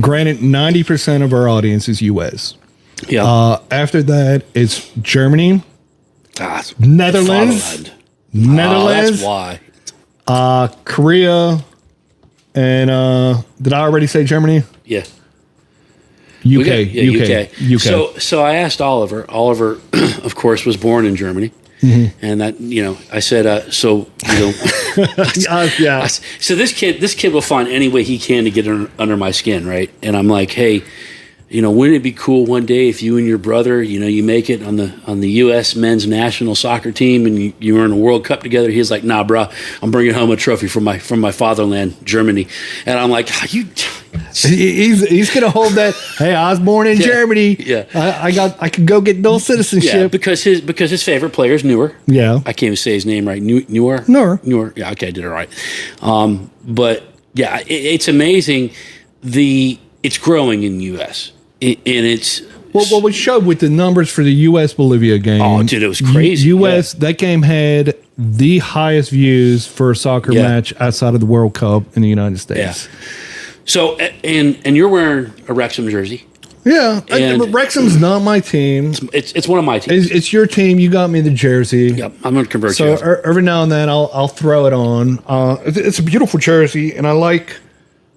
Granted, 90% of our audience is U.S. Yeah. After that, it's Germany, Netherlands, that's why. Korea, and did I already say Germany? Yeah. UK. So I asked Oliver. Oliver, of course, was born in Germany, and that I said, so this kid will find any way he can to get under my skin, right? And I'm like, hey, wouldn't it be cool one day if you and your brother, you make it on the U.S. men's national soccer team and you earn a World Cup together? He's like, nah, bro, I'm bringing home a trophy from my fatherland, Germany. And I'm like, he's gonna hold that. Hey, I was born in Germany. Yeah, I could go get dual citizenship. Yeah, because his favorite player is Neuer. Yeah, I can't even say his name right. Neuer. Yeah, okay, I did it right. But yeah, it's amazing. It's growing in the U.S. And it's Well, what we showed with the numbers for the U.S. Bolivia game. Oh, dude, it was crazy. U.S. That game had the highest views for a soccer match outside of the World Cup in the United States. Yeah. So, and you're wearing a Wrexham jersey. Yeah, but Wrexham's not my team. It's one of my teams. It's your team. You got me the jersey. Yep, I'm going to convert you. So every now and then I'll throw it on. It's a beautiful jersey, and I like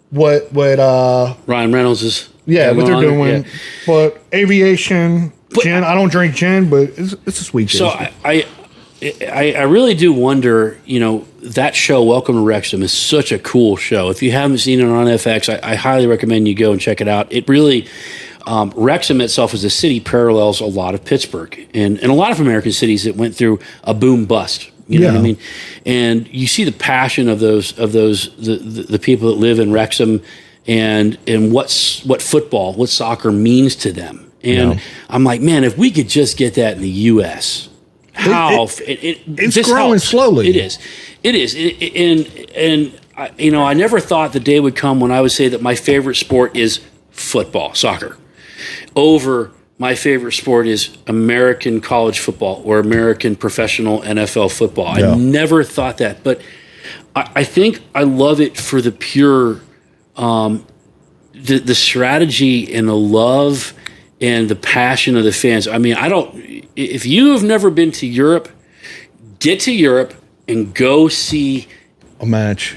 what Ryan Reynolds is. Yeah, what they're doing. Yeah. But aviation, gin. I don't drink gin, but it's a sweet jersey. So I really do wonder, that show, Welcome to Wrexham, is such a cool show. If you haven't seen it on FX, I highly recommend you go and check it out. It really, Wrexham itself as a city parallels a lot of Pittsburgh and a lot of American cities that went through a boom bust. You know what I mean? And you see the passion of the people that live in Wrexham and what football, what soccer means to them. And I'm like, man, if we could just get that in the U.S., it's growing slowly. It is. And I never thought the day would come when I would say that my favorite sport is football, soccer, over my favorite sport is American college football or American professional NFL football. I never thought that, but I think I love it for the pure, the strategy and the love and the passion of the fans. I mean, if you have never been to Europe, get to Europe and go see a match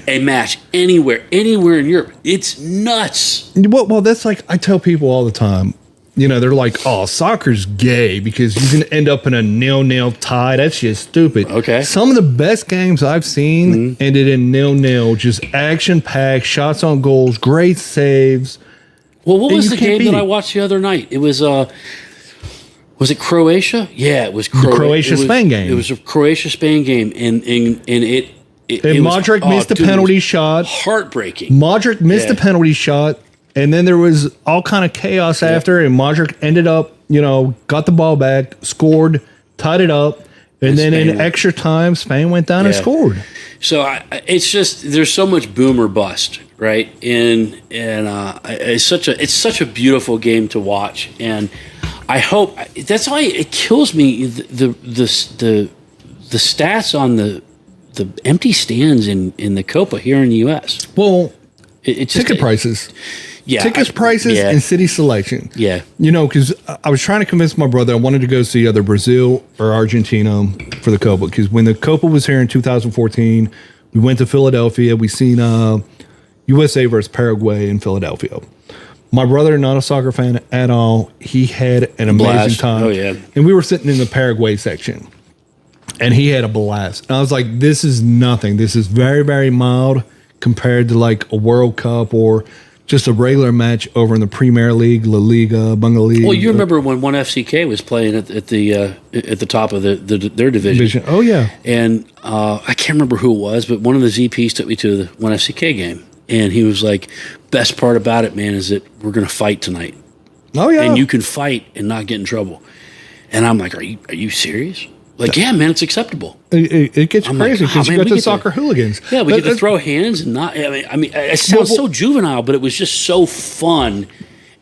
anywhere in Europe. It's nuts. Well, that's like, I tell people all the time, they're like, oh, soccer's gay because you can end up in a 0-0 tie. That's just stupid. Okay. Some of the best games I've seen ended in 0-0, just action-packed, shots on goals, great saves. Well, what was the game that I watched the other night? It was it Croatia? Yeah, it was Croatia. The Croatia-Spain game. It was a Croatia-Spain game, and it Modric missed the penalty shot. Heartbreaking. Modric missed the penalty shot, and then there was all kind of chaos after, and Modric ended up, got the ball back, scored, tied it up, and then in extra time, Spain went down and scored. So it's just, there's so much boom or bust, right? And it's such a beautiful game to watch, and I hope that's why it kills me the stats on the empty stands in the Copa here in the U.S. Well, it's ticket prices. Yeah, tickets prices and city selection. Yeah, because I was trying to convince my brother I wanted to go see either Brazil or Argentina for the Copa. Because when the Copa was here in 2014, we went to Philadelphia. We seen USA versus Paraguay in Philadelphia. My brother, not a soccer fan at all, he had an amazing time. Oh yeah, and we were sitting in the Paraguay section, and he had a blast. And I was like, "This is nothing. This is very, very mild compared to like a World Cup or." Just a regular match over in the Premier League, La Liga, Bunga League. Well, you remember when one FCK was playing at the top of their division. Oh yeah, and I can't remember who it was, but one of the ZPs took me to the one FCK game, and he was like, "Best part about it, man, is that we're going to fight tonight. Oh yeah, and you can fight and not get in trouble." And I'm like, "Are you serious?" Like, yeah, man, it's acceptable. It gets crazy because you got the soccer hooligans. Yeah, we get to throw hands and not. I mean, it sounds so juvenile, but it was just so fun.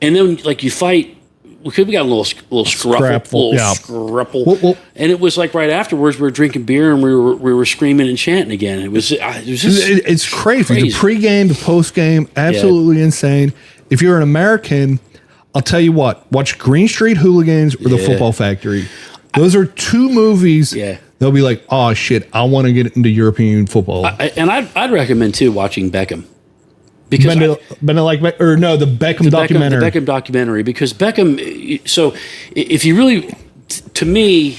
And then, like, you fight. We got a little scruffle, scruffle, and it was like right afterwards we were drinking beer and we were screaming and chanting again. It was just it's crazy. The pregame, the postgame, absolutely insane. If you're an American, I'll tell you what. Watch Green Street Hooligans or The Football Factory. Those are two movies. Yeah. They'll be like, oh shit, I want to get into European football. I'd recommend too watching Beckham. Because the Beckham documentary. The Beckham documentary, because Beckham. So, if you really, to me,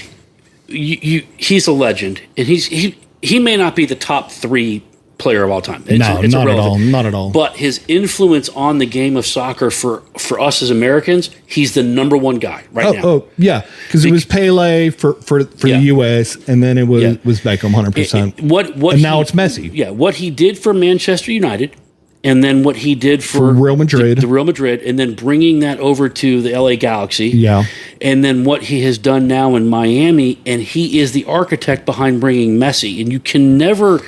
he's a legend, and he may not be the top 3 player of all time. It's not at all. Not at all. But his influence on the game of soccer for us as Americans, he's the number 1 guy now. Oh, yeah. Because it was Pele for the U.S., and then it was Beckham 100%. And now it's Messi. Yeah, what he did for Manchester United, and then what he did for Real Madrid. The Real Madrid, and then bringing that over to the L.A. Galaxy. Yeah. And then what he has done now in Miami, and he is the architect behind bringing Messi. And you can never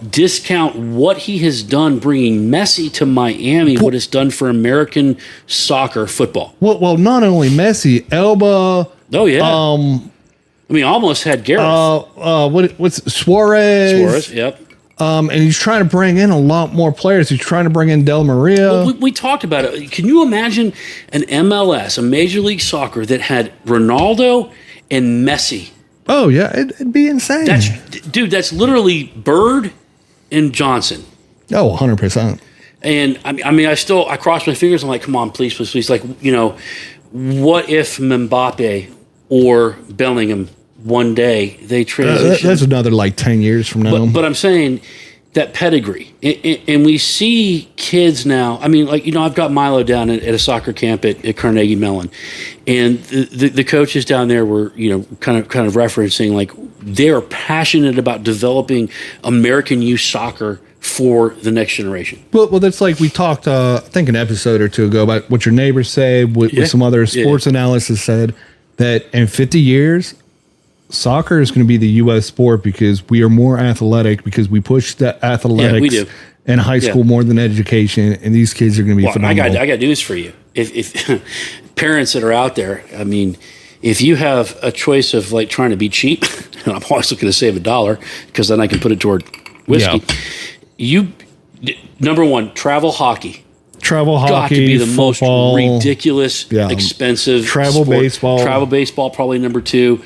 discount what he has done bringing Messi to Miami, what it's done for American soccer football. Well, not only Messi, Elba. Oh, yeah. I mean, almost had Gareth. What's Suarez? Suarez, yep. And he's trying to bring in a lot more players. He's trying to bring in Del Maria. Well, we talked about it. Can you imagine an MLS, a Major League Soccer, that had Ronaldo and Messi? Oh, yeah. It'd be insane. That's literally Bird and Johnson. Oh, 100%. And I mean, I cross my fingers. I'm like, come on, please, please, please. Like, what if Mbappe or Bellingham one day they transition? That's another 10 years from now. But I'm saying that pedigree. And we see kids now. I mean, I've got Milo down at a soccer camp at Carnegie Mellon. And the coaches down there were, kind of referencing, they're passionate about developing American youth soccer for the next generation. Well, that's like we talked, I think, an episode or two ago about what your neighbors said, what some other sports analysis said, that in 50 years, soccer is going to be the U.S. sport because we are more athletic, because we push the athletics in high school more than education, and these kids are going to be phenomenal. I got news for you. If parents that are out there, I mean, if you have a choice of trying to be cheap, and I'm always looking to save $1 because then I can put it toward whiskey. Number one, travel hockey. Got to be the football, most ridiculous, expensive travel sport. Baseball. Travel baseball, probably number 2.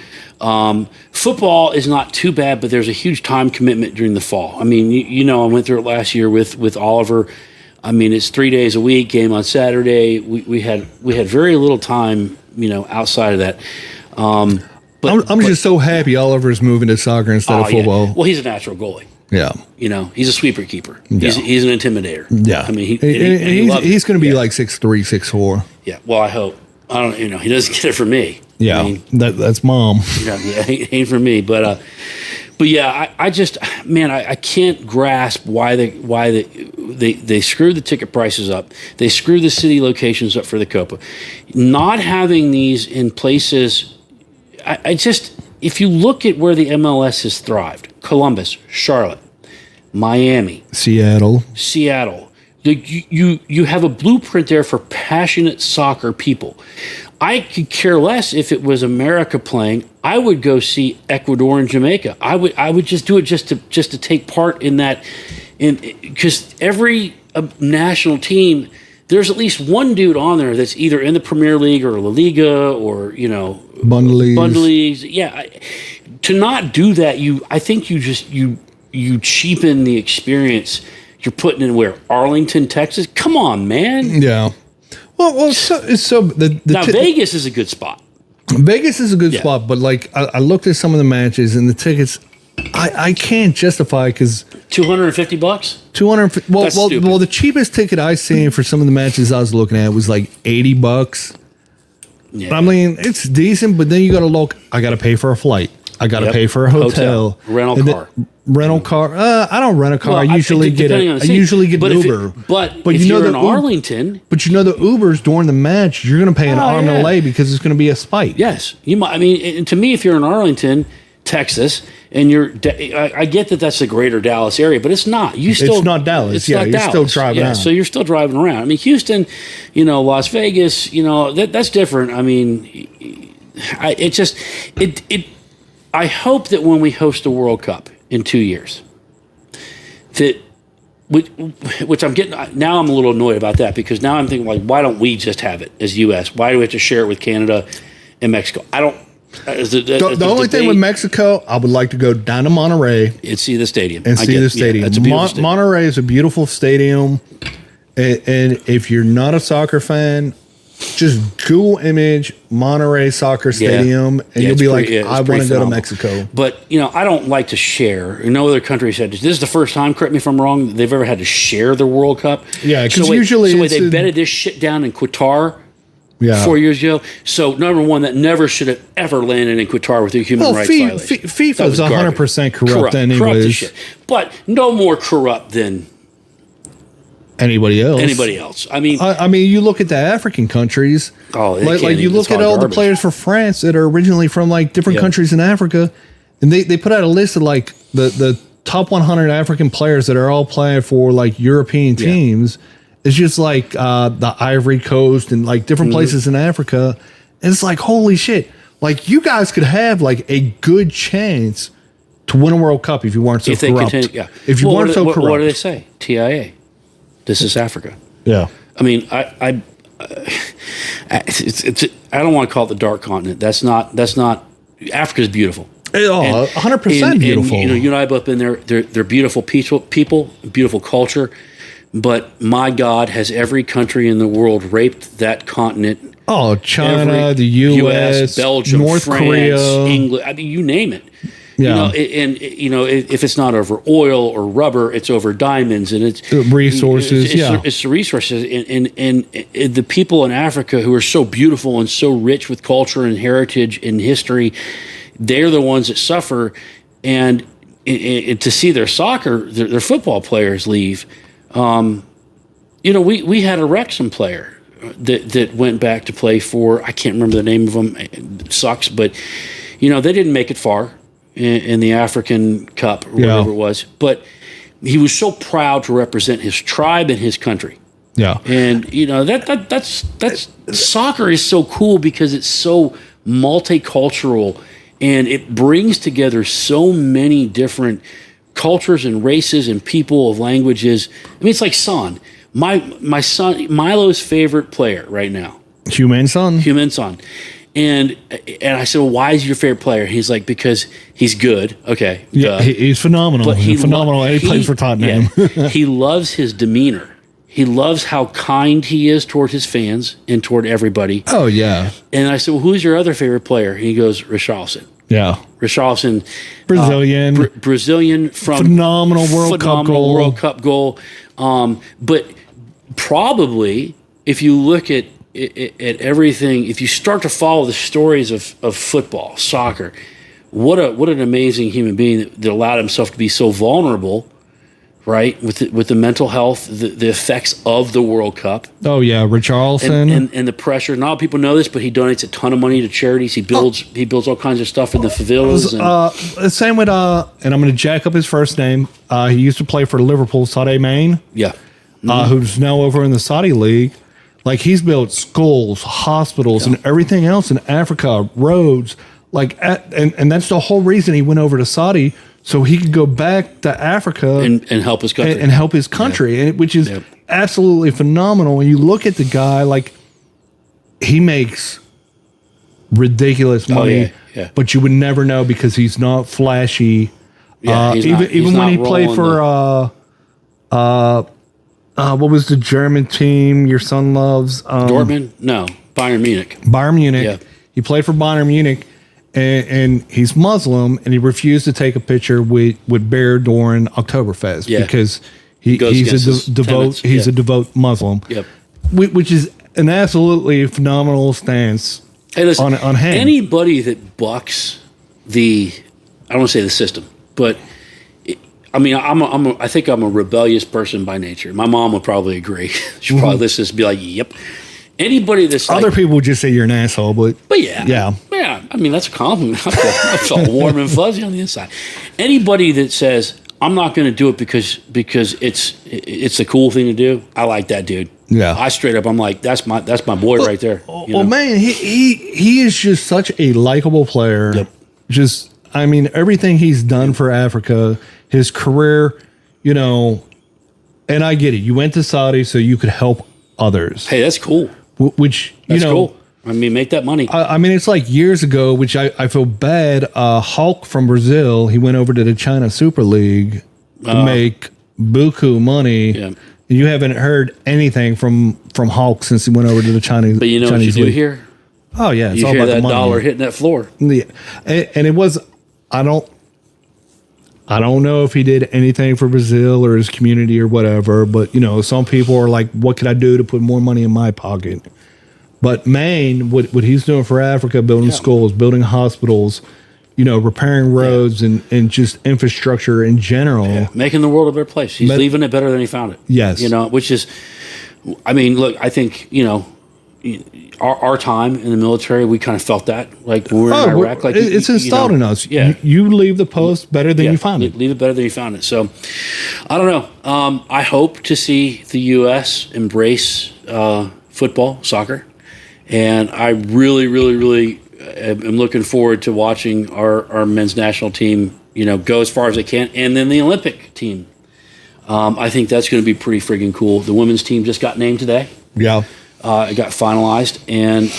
Football is not too bad, but there's a huge time commitment during the fall. I mean, I went through it last year with Oliver. I mean, it's 3 days a week, game on Saturday. We had very little time, outside of that. But I'm just so happy Oliver's moving to soccer instead of football. Yeah. Well, he's a natural goalie. Yeah. He's a sweeper keeper. Yeah. He's an intimidator. Yeah. I mean, he's going to be 6'3", 6'4". Yeah. Well, I hope. I don't. He doesn't get it from me. Yeah. I mean, that's mom. Yeah. Ain't for me. But yeah, I just, man, I can't grasp why they screwed the ticket prices up. They screwed the city locations up for the Copa. Not having these in places, I just, if you look at where the MLS has thrived, Columbus, Charlotte, Miami, Seattle. You have a blueprint there for passionate soccer people. I could care less if it was America playing. I would go see Ecuador and Jamaica. I would just do it just to take part in that, because every national team, there's at least one dude on there that's either in the Premier League or La Liga or Bundesliga. Yeah, to not do that, I think you cheapen the experience. You're putting in Arlington, Texas. Come on, man. Yeah. Well, Vegas is a good spot. Vegas is a good spot, but I looked at some of the matches and the tickets. I can't justify because $250. $250. Well, the cheapest ticket I seen for some of the matches I was looking at was $80. Yeah. I mean, it's decent, but then you got to look. I got to pay for a flight. I got to pay for a hotel. Rental car. I don't rent a car. Well, I usually get an Uber. But if you're in Arlington, the Ubers during the match, you're going to pay an arm and a leg because it's going to be a spike. Yes, you might. I mean, to me, if you're in Arlington, Texas, and I get that that's the greater Dallas area, but it's not. It's not Dallas. You're still driving around. So you're still driving around. I mean, Houston, Las Vegas, that's different. I mean, I hope that when we host a World Cup in 2 years, which I'm getting now, I'm a little annoyed about that because now I'm thinking why don't we just have it as U.S.? Why do we have to share it with Canada and Mexico? I don't. The only thing with Mexico, I would like to go down to Monterrey and see the stadium. That's a beautiful stadium. Monterrey is a beautiful stadium, and if you're not a soccer fan, just Google image Monterey Soccer Stadium, and you'll be I want to go to Mexico. But, I don't like to share. No other country said this is the first time, correct me if I'm wrong, they've ever had to share the World Cup. Yeah, because usually they bedded this shit down in Qatar 4 years ago. So, number one, that never should have ever landed in Qatar with a human rights violation. FIFA is 100% corrupt anyways. Corrupt as shit. But no more corrupt than anybody else. I mean, you look at the African countries. Oh, you look at all the players for France that are originally from different countries in Africa, and they put out a list of the top 100 African players that are all playing for like European teams. It's just like the Ivory Coast and like different places in Africa. And it's like, holy shit. Like you guys could have like a good chance to win a World Cup if you weren't so corrupt. If you weren't so corrupt. What do they say? TIA. This is Africa. Yeah. I mean, I don't want to call it the dark continent. That's not. Africa's beautiful. 100% beautiful. And, you and I have both been there. They're beautiful people, beautiful culture. But my God, has every country in the world raped that continent? Oh, China, the U.S., Belgium, North France, Korea, England. I mean, you name it. Yeah. If it's not over oil or rubber, it's over diamonds, and it's resources. It's the resources, and the people in Africa who are so beautiful and so rich with culture and heritage and history, they're the ones that suffer, and to see their their football players leave. We had a Wrexham player that went back to play for, I can't remember the name of them. It sucks, but they didn't make it far in the African Cup or whatever it was. But he was so proud to represent his tribe and his country. Yeah, and that's soccer is so cool because it's so multicultural and it brings together so many different cultures and races and people of languages. I mean, it's like Son. My son, Milo's favorite player right now. Heung-min Son. And I said, well, why is he your favorite player? He's like, because he's good. Okay. Yeah, he's phenomenal. But he's phenomenal. And he plays for Tottenham. Yeah, he loves his demeanor. He loves how kind he is toward his fans and toward everybody. Oh, yeah. And I said, well, who's your other favorite player? And he goes, Richarlison. Yeah. Richarlison. Brazilian. Brazilian from phenomenal World Cup goal. But probably if you look at everything, if you start to follow the stories of football, soccer, what an amazing human being that allowed himself to be so vulnerable, right? With the mental health, the effects of the World Cup. Oh yeah, Richarlison and the pressure. Not all people know this, but he donates a ton of money to charities. He builds all kinds of stuff in the favelas. Same with and I'm going to jack up his first name. He used to play for Liverpool, Sadio Mane. Yeah. Who's now over in the Saudi League. Like he's built schools, hospitals, and everything else in Africa, roads. And that's the whole reason he went over to Saudi, so he could go back to Africa and help his country and help his country, which is absolutely phenomenal. When you look at the guy, like he makes ridiculous money, but you would never know because he's not flashy. Even when he played for what was the German team your son loves? Dortmund? No, Bayern Munich. Yeah. He played for Bayern Munich, and he's Muslim, and he refused to take a picture with Bear during Oktoberfest because he's a devout Muslim. Yep. Which is an absolutely phenomenal stance. Hey, listen, on him. Anybody that bucks I don't want to say the system, but I think I'm a rebellious person by nature. My mom would probably agree. She'd probably listen to this and be like, yep. Anybody that's other people would just say you're an asshole, but yeah. I mean, that's a compliment. I felt warm and fuzzy on the inside. Anybody that says I'm not going to do it because it's a cool thing to do, I like that dude. Yeah, I straight up, I'm like, that's my boy right there. Man, he is just such a likable player. Yep. Everything he's done for Africa. His career, and I get it. You went to Saudi so you could help others. Hey, that's cool. Which, that's cool. Make that money. It's like years ago, which I feel bad. Hulk from Brazil, he went over to the China Super League to make buku money. Yeah. You haven't heard anything from Hulk since he went over to the Chinese. But you know Chinese what you League. Do here? Oh yeah, it's all about that the money. Dollar hitting that floor. Yeah, and it was. I don't know if he did anything for Brazil or his community or whatever, but some people are like, what could I do to put more money in my pocket? But Maine, what he's doing for Africa, building schools, building hospitals, repairing roads and just infrastructure in general. Making the world a better place. He's leaving it better than he found it. Yes. Which is, look, I think, our time in the military, we kind of felt that, like when we were in Iraq. Like it's installed in us. Yeah, you leave the post better than you found it. Leave it better than you found it. So, I don't know. I hope to see the U.S. embrace football, soccer, and I really, really, really am looking forward to watching our men's national team, go as far as they can, and then the Olympic team. I think that's going to be pretty friggin' cool. The women's team just got named today. Yeah. It got finalized, and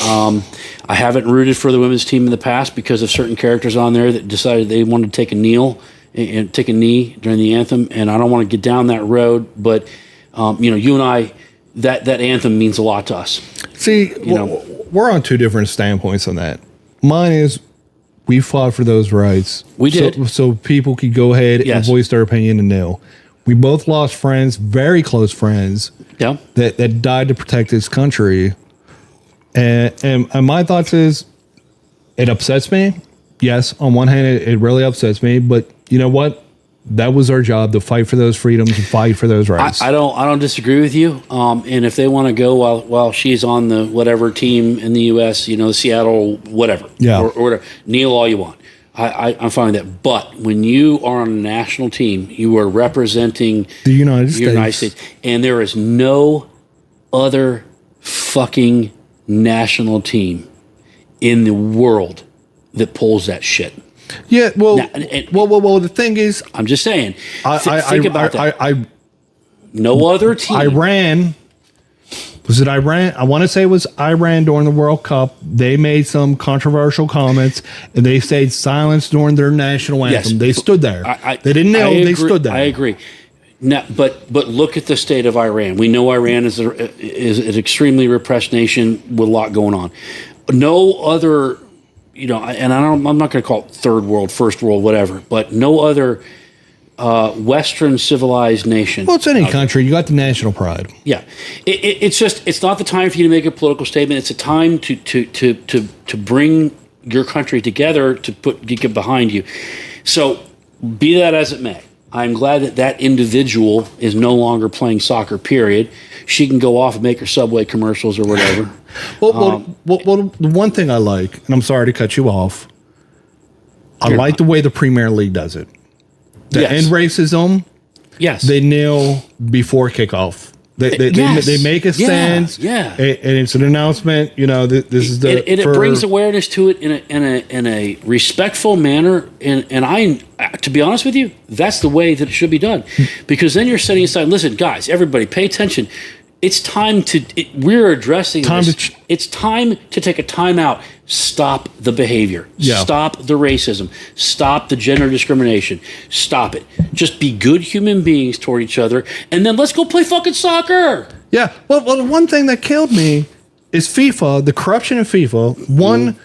I haven't rooted for the women's team in the past because of certain characters on there that decided they wanted to take a knee during the anthem, and I don't want to get down that road. But you and I, that anthem means a lot to us. See, we're on two different standpoints on that. Mine is we fought for those rights. We did, so people could go ahead and voice their opinion and kneel. We both lost friends, very close friends. Yeah. That died to protect this country. And my thoughts is it upsets me. Yes, on one hand, it really upsets me. But you know what? That was our job, to fight for those freedoms, to fight for those rights. I don't disagree with you. And if they want to go while she's on the whatever team in the U.S., Seattle, whatever, or whatever, kneel all you want. I'm fine with that. But when you are on a national team, you are representing the United States. And there is no other fucking national team in the world that pulls that shit. Yeah, well, the thing is, I'm just saying, think about that. No other team. Iran. Was it Iran? I want to say it was Iran during the World Cup. They made some controversial comments, and they stayed silent during their national anthem. Yes. They stood there. They didn't kneel. They stood there. I agree. Now, but look at the state of Iran. We know Iran is an extremely repressed nation with a lot going on. No other, and I'm not going to call it third world, first world, whatever, but no other Western civilized nation. Well, it's any country. You got the national pride. Yeah, it's not the time for you to make a political statement. It's a time to bring your country together, to get it behind you. So, be that as it may, I'm glad that individual is no longer playing soccer. Period. She can go off and make her Subway commercials or whatever. Well, the one thing I like, and I'm sorry to cut you off, I like the way the Premier League does it. The end racism, they kneel before kickoff. They make a stand, and it's an announcement. This is the and it brings awareness to it in a respectful manner. And I, to be honest with you, that's the way that it should be done, because then you're setting aside. Listen, guys, everybody, pay attention. It's time we're addressing this. It's time to take a time out. Stop the behavior. Yeah. Stop the racism. Stop the gender discrimination. Stop it. Just be good human beings toward each other, and then let's go play fucking soccer. Yeah. Well, the one thing that killed me is FIFA, the corruption in FIFA. One,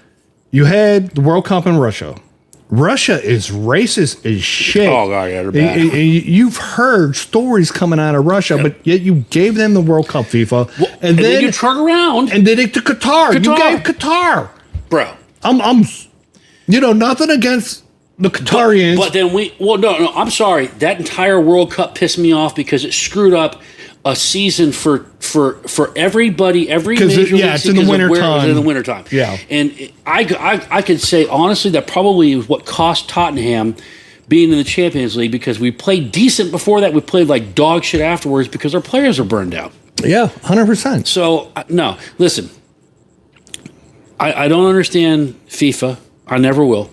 you had the World Cup in Russia. Russia is racist as shit. Oh, God, yeah, they're bad. And you've heard stories coming out of Russia, but yet you gave them the World Cup, FIFA. Well, and then you turn around. And then to Qatar. You gave Qatar. Bro. I'm nothing against the Qatarians. But then no, I'm sorry. That entire World Cup pissed me off because it screwed up a season for everybody, every major league. It's in the wintertime. In the wintertime. Yeah. And I could say, honestly, that probably is what cost Tottenham being in the Champions League, because we played decent before that. We played like dog shit afterwards because our players are burned out. Yeah, 100%. So, no, listen. I don't understand FIFA. I never will.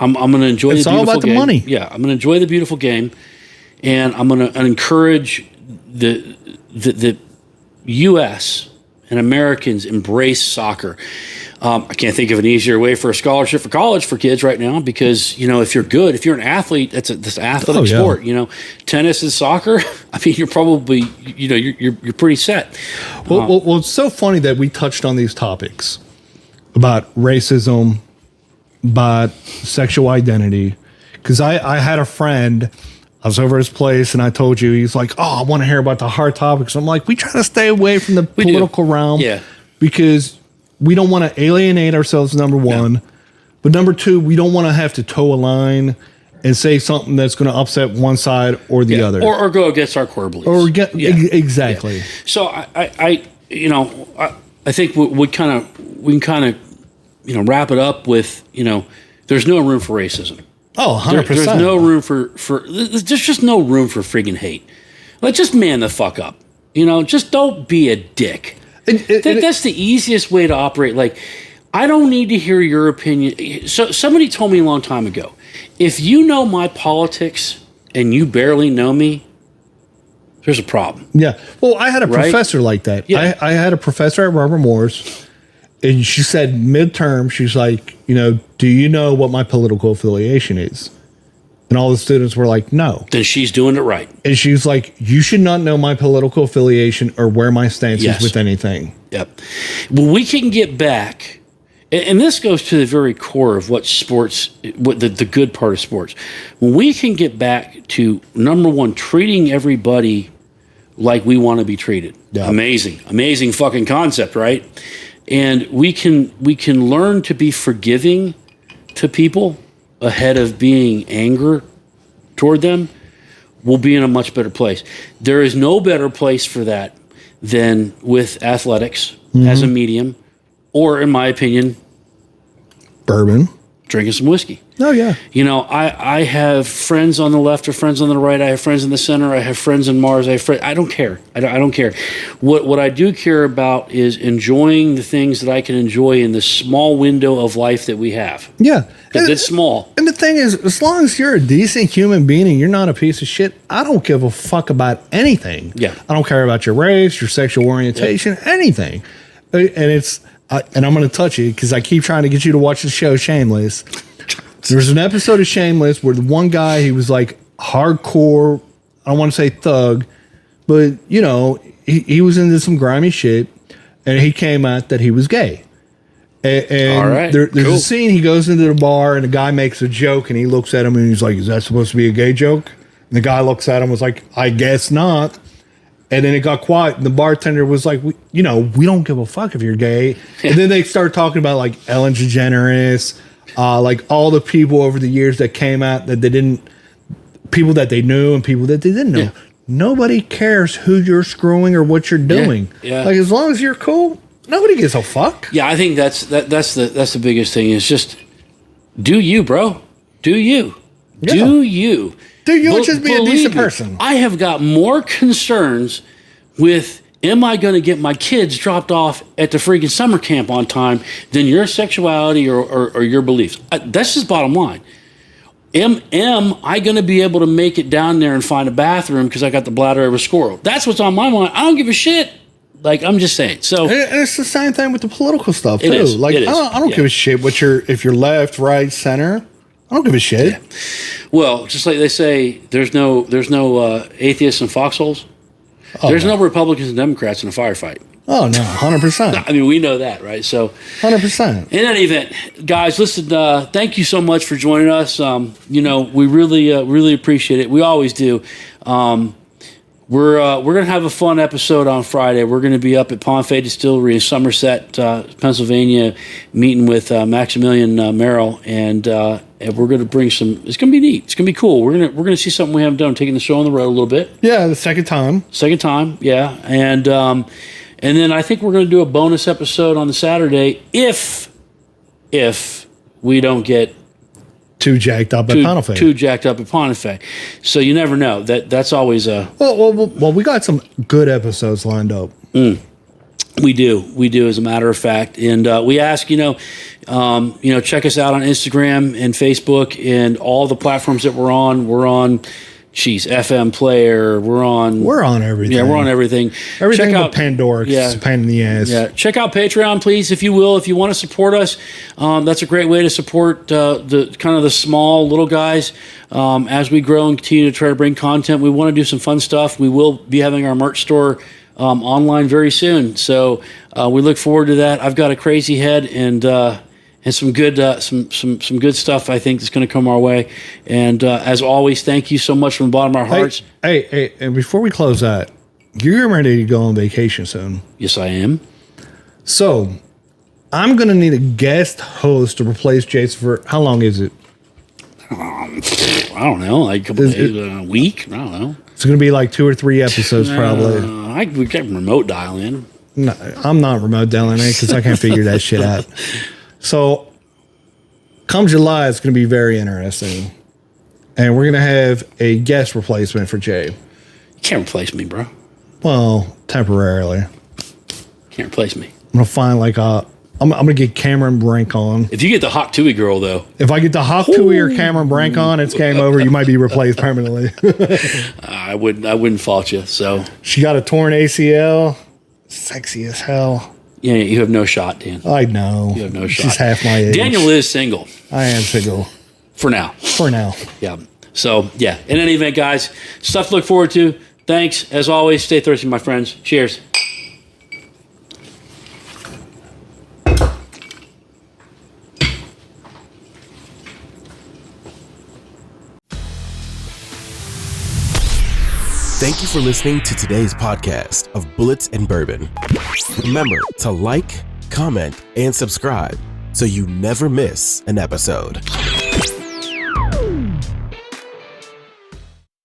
I'm going to enjoy the beautiful game. It's all about the money. Yeah, I'm going to enjoy the beautiful game, and I'm going to encourage the U.S. and Americans embrace soccer. I can't think of an easier way for a scholarship for college for kids right now, because if you're good, if you're an athlete, that's an athletic sport. Tennis and soccer. I mean, you're probably you're pretty set. Well, it's so funny that we touched on these topics about racism, about sexual identity, because I had a friend. I was over his place, and I told you, he's like, "Oh, I want to hear about the hard topics." I'm like, we try to stay away from the political realm, because we don't want to alienate ourselves. Number one, but number two, we don't want to have to toe a line and say something that's going to upset one side or the other, or go against our core beliefs, exactly. So I think we can kind of wrap it up with there's no room for racism. Oh, 100%. There's no room for there's just no room for friggin' hate. Like, just man the fuck up. Just don't be a dick. That's the easiest way to operate. Like, I don't need to hear your opinion. So somebody told me a long time ago, if you know my politics and you barely know me, there's a problem. Yeah. Well, I had a professor like that. Yeah. I had a professor at Robert Morris, and she said midterm, she's like, do you know what my political affiliation is? And all the students were like, no. Then she's doing it right. And she was like, you should not know my political affiliation or where my stance is with anything. Yep. Well, we can get back, and this goes to the very core of what the good part of sports. When we can get back to, number one, treating everybody like we want to be treated. Yeah. Amazing fucking concept, right? And we can learn to be forgiving to people ahead of being anger toward them. We'll be in a much better place. There is no better place for that than with athletics as a medium, or, in my opinion, bourbon, drinking some whiskey. Oh, yeah. I have friends on the left or friends on the right. I have friends in the center. I have friends in Mars. I don't care. I don't care. What I do care about is enjoying the things that I can enjoy in the small window of life that we have. Yeah. Because it's small. And the thing is, as long as you're a decent human being and you're not a piece of shit, I don't give a fuck about anything. Yeah. I don't care about your race, your sexual orientation, anything. And and I'm going to touch it because I keep trying to get you to watch the show Shameless. There's an episode of Shameless where the one guy, he was like hardcore, I don't want to say thug, but he was into some grimy shit, and he came out that he was gay. And all right, there's cool. a scene, he goes into the bar and the guy makes a joke and he looks at him and he's like, is that supposed to be a gay joke? And the guy looks at him and was like, I guess not. And then it got quiet, and the bartender was like, we don't give a fuck if you're gay. And then they start talking about like Ellen DeGeneres, like all the people over the years that came out that they didn't, people that they knew and people that they didn't know. Yeah. Nobody cares who you're screwing or what you're doing. Yeah. Like, as long as you're cool, nobody gives a fuck. Yeah, I think that's the biggest thing is just do you, bro. Do you. Yeah. Do you. Do you just be a decent person? I have got more concerns with, am I going to get my kids dropped off at the freaking summer camp on time than your sexuality or your beliefs. That's just bottom line. Am I going to be able to make it down there and find a bathroom because I got the bladder of a squirrel? That's what's on my mind. I don't give a shit. Like, I'm just saying. So, and it's the same thing with the political stuff too. It is. Like, I don't give a shit if you're left, right, center. I don't give a shit. Yeah. Well, just like they say, there's no atheists in foxholes. Oh, there's no Republicans and Democrats in a firefight. Oh, no, 100%. I mean, we know that, right? So, 100%. In any event, guys, listen, thank you so much for joining us. We really appreciate it. We always do. We're going to have a fun episode on Friday. We're going to be up at Ponfay Distillery in Somerset, Pennsylvania, meeting with Maximilian Merrill, and we're going to bring some. It's going to be neat. It's going to be cool. We're going to see something we haven't done, taking the show on the road a little bit. Yeah, the second time. Yeah, and then I think we're going to do a bonus episode on the Saturday if we don't get too jacked up at Ponfay. Too jacked up at Ponfay. So you never know. That's always a... Well, we got some good episodes lined up. We do, as a matter of fact. And we ask, check us out on Instagram and Facebook and all the platforms that we're on. We're on... FM Player. We're on everything. Yeah, we're on everything. Everything but Pandora. It's a pain in the ass. Yeah, check out Patreon, please, if you will. If you want to support us, that's a great way to support the small little guys as we grow and continue to try to bring content. We want to do some fun stuff. We will be having our merch store online very soon, so we look forward to that. I've got a crazy head and some good some good stuff I think that's going to come our way. And as always, thank you so much from the bottom of our hearts. Hey, and before we close that, you're ready to go on vacation soon. Yes, I am. So I'm going to need a guest host to replace Jason for, how long is it? I don't know, like a couple days, a week. I don't know. It's going to be like 2 or 3 episodes probably. We can remote dial in. No, I'm not remote dialing it because I can't figure that shit out. So, come July, it's going to be very interesting. And we're going to have a guest replacement for Jay. You can't replace me, bro. Well, temporarily. Can't replace me. I'm going to find like I'm going to get Cameron Brink on. If you get the Hawk Tui girl, though. If I get the Hawk Tui or Cameron Brink on, it's game over. You might be replaced permanently. I wouldn't fault you. So she got a torn ACL. Sexy as hell. Yeah, you have no shot, Dan. I know. You have no shot. She's half my age. Daniel is single. I am single. For now. For now. Yeah. So, yeah. In any event, guys, stuff to look forward to. Thanks. As always, stay thirsty, my friends. Cheers. Thank you for listening to today's podcast of Bullits and Bourbon. Remember to like, comment, and subscribe so you never miss an episode.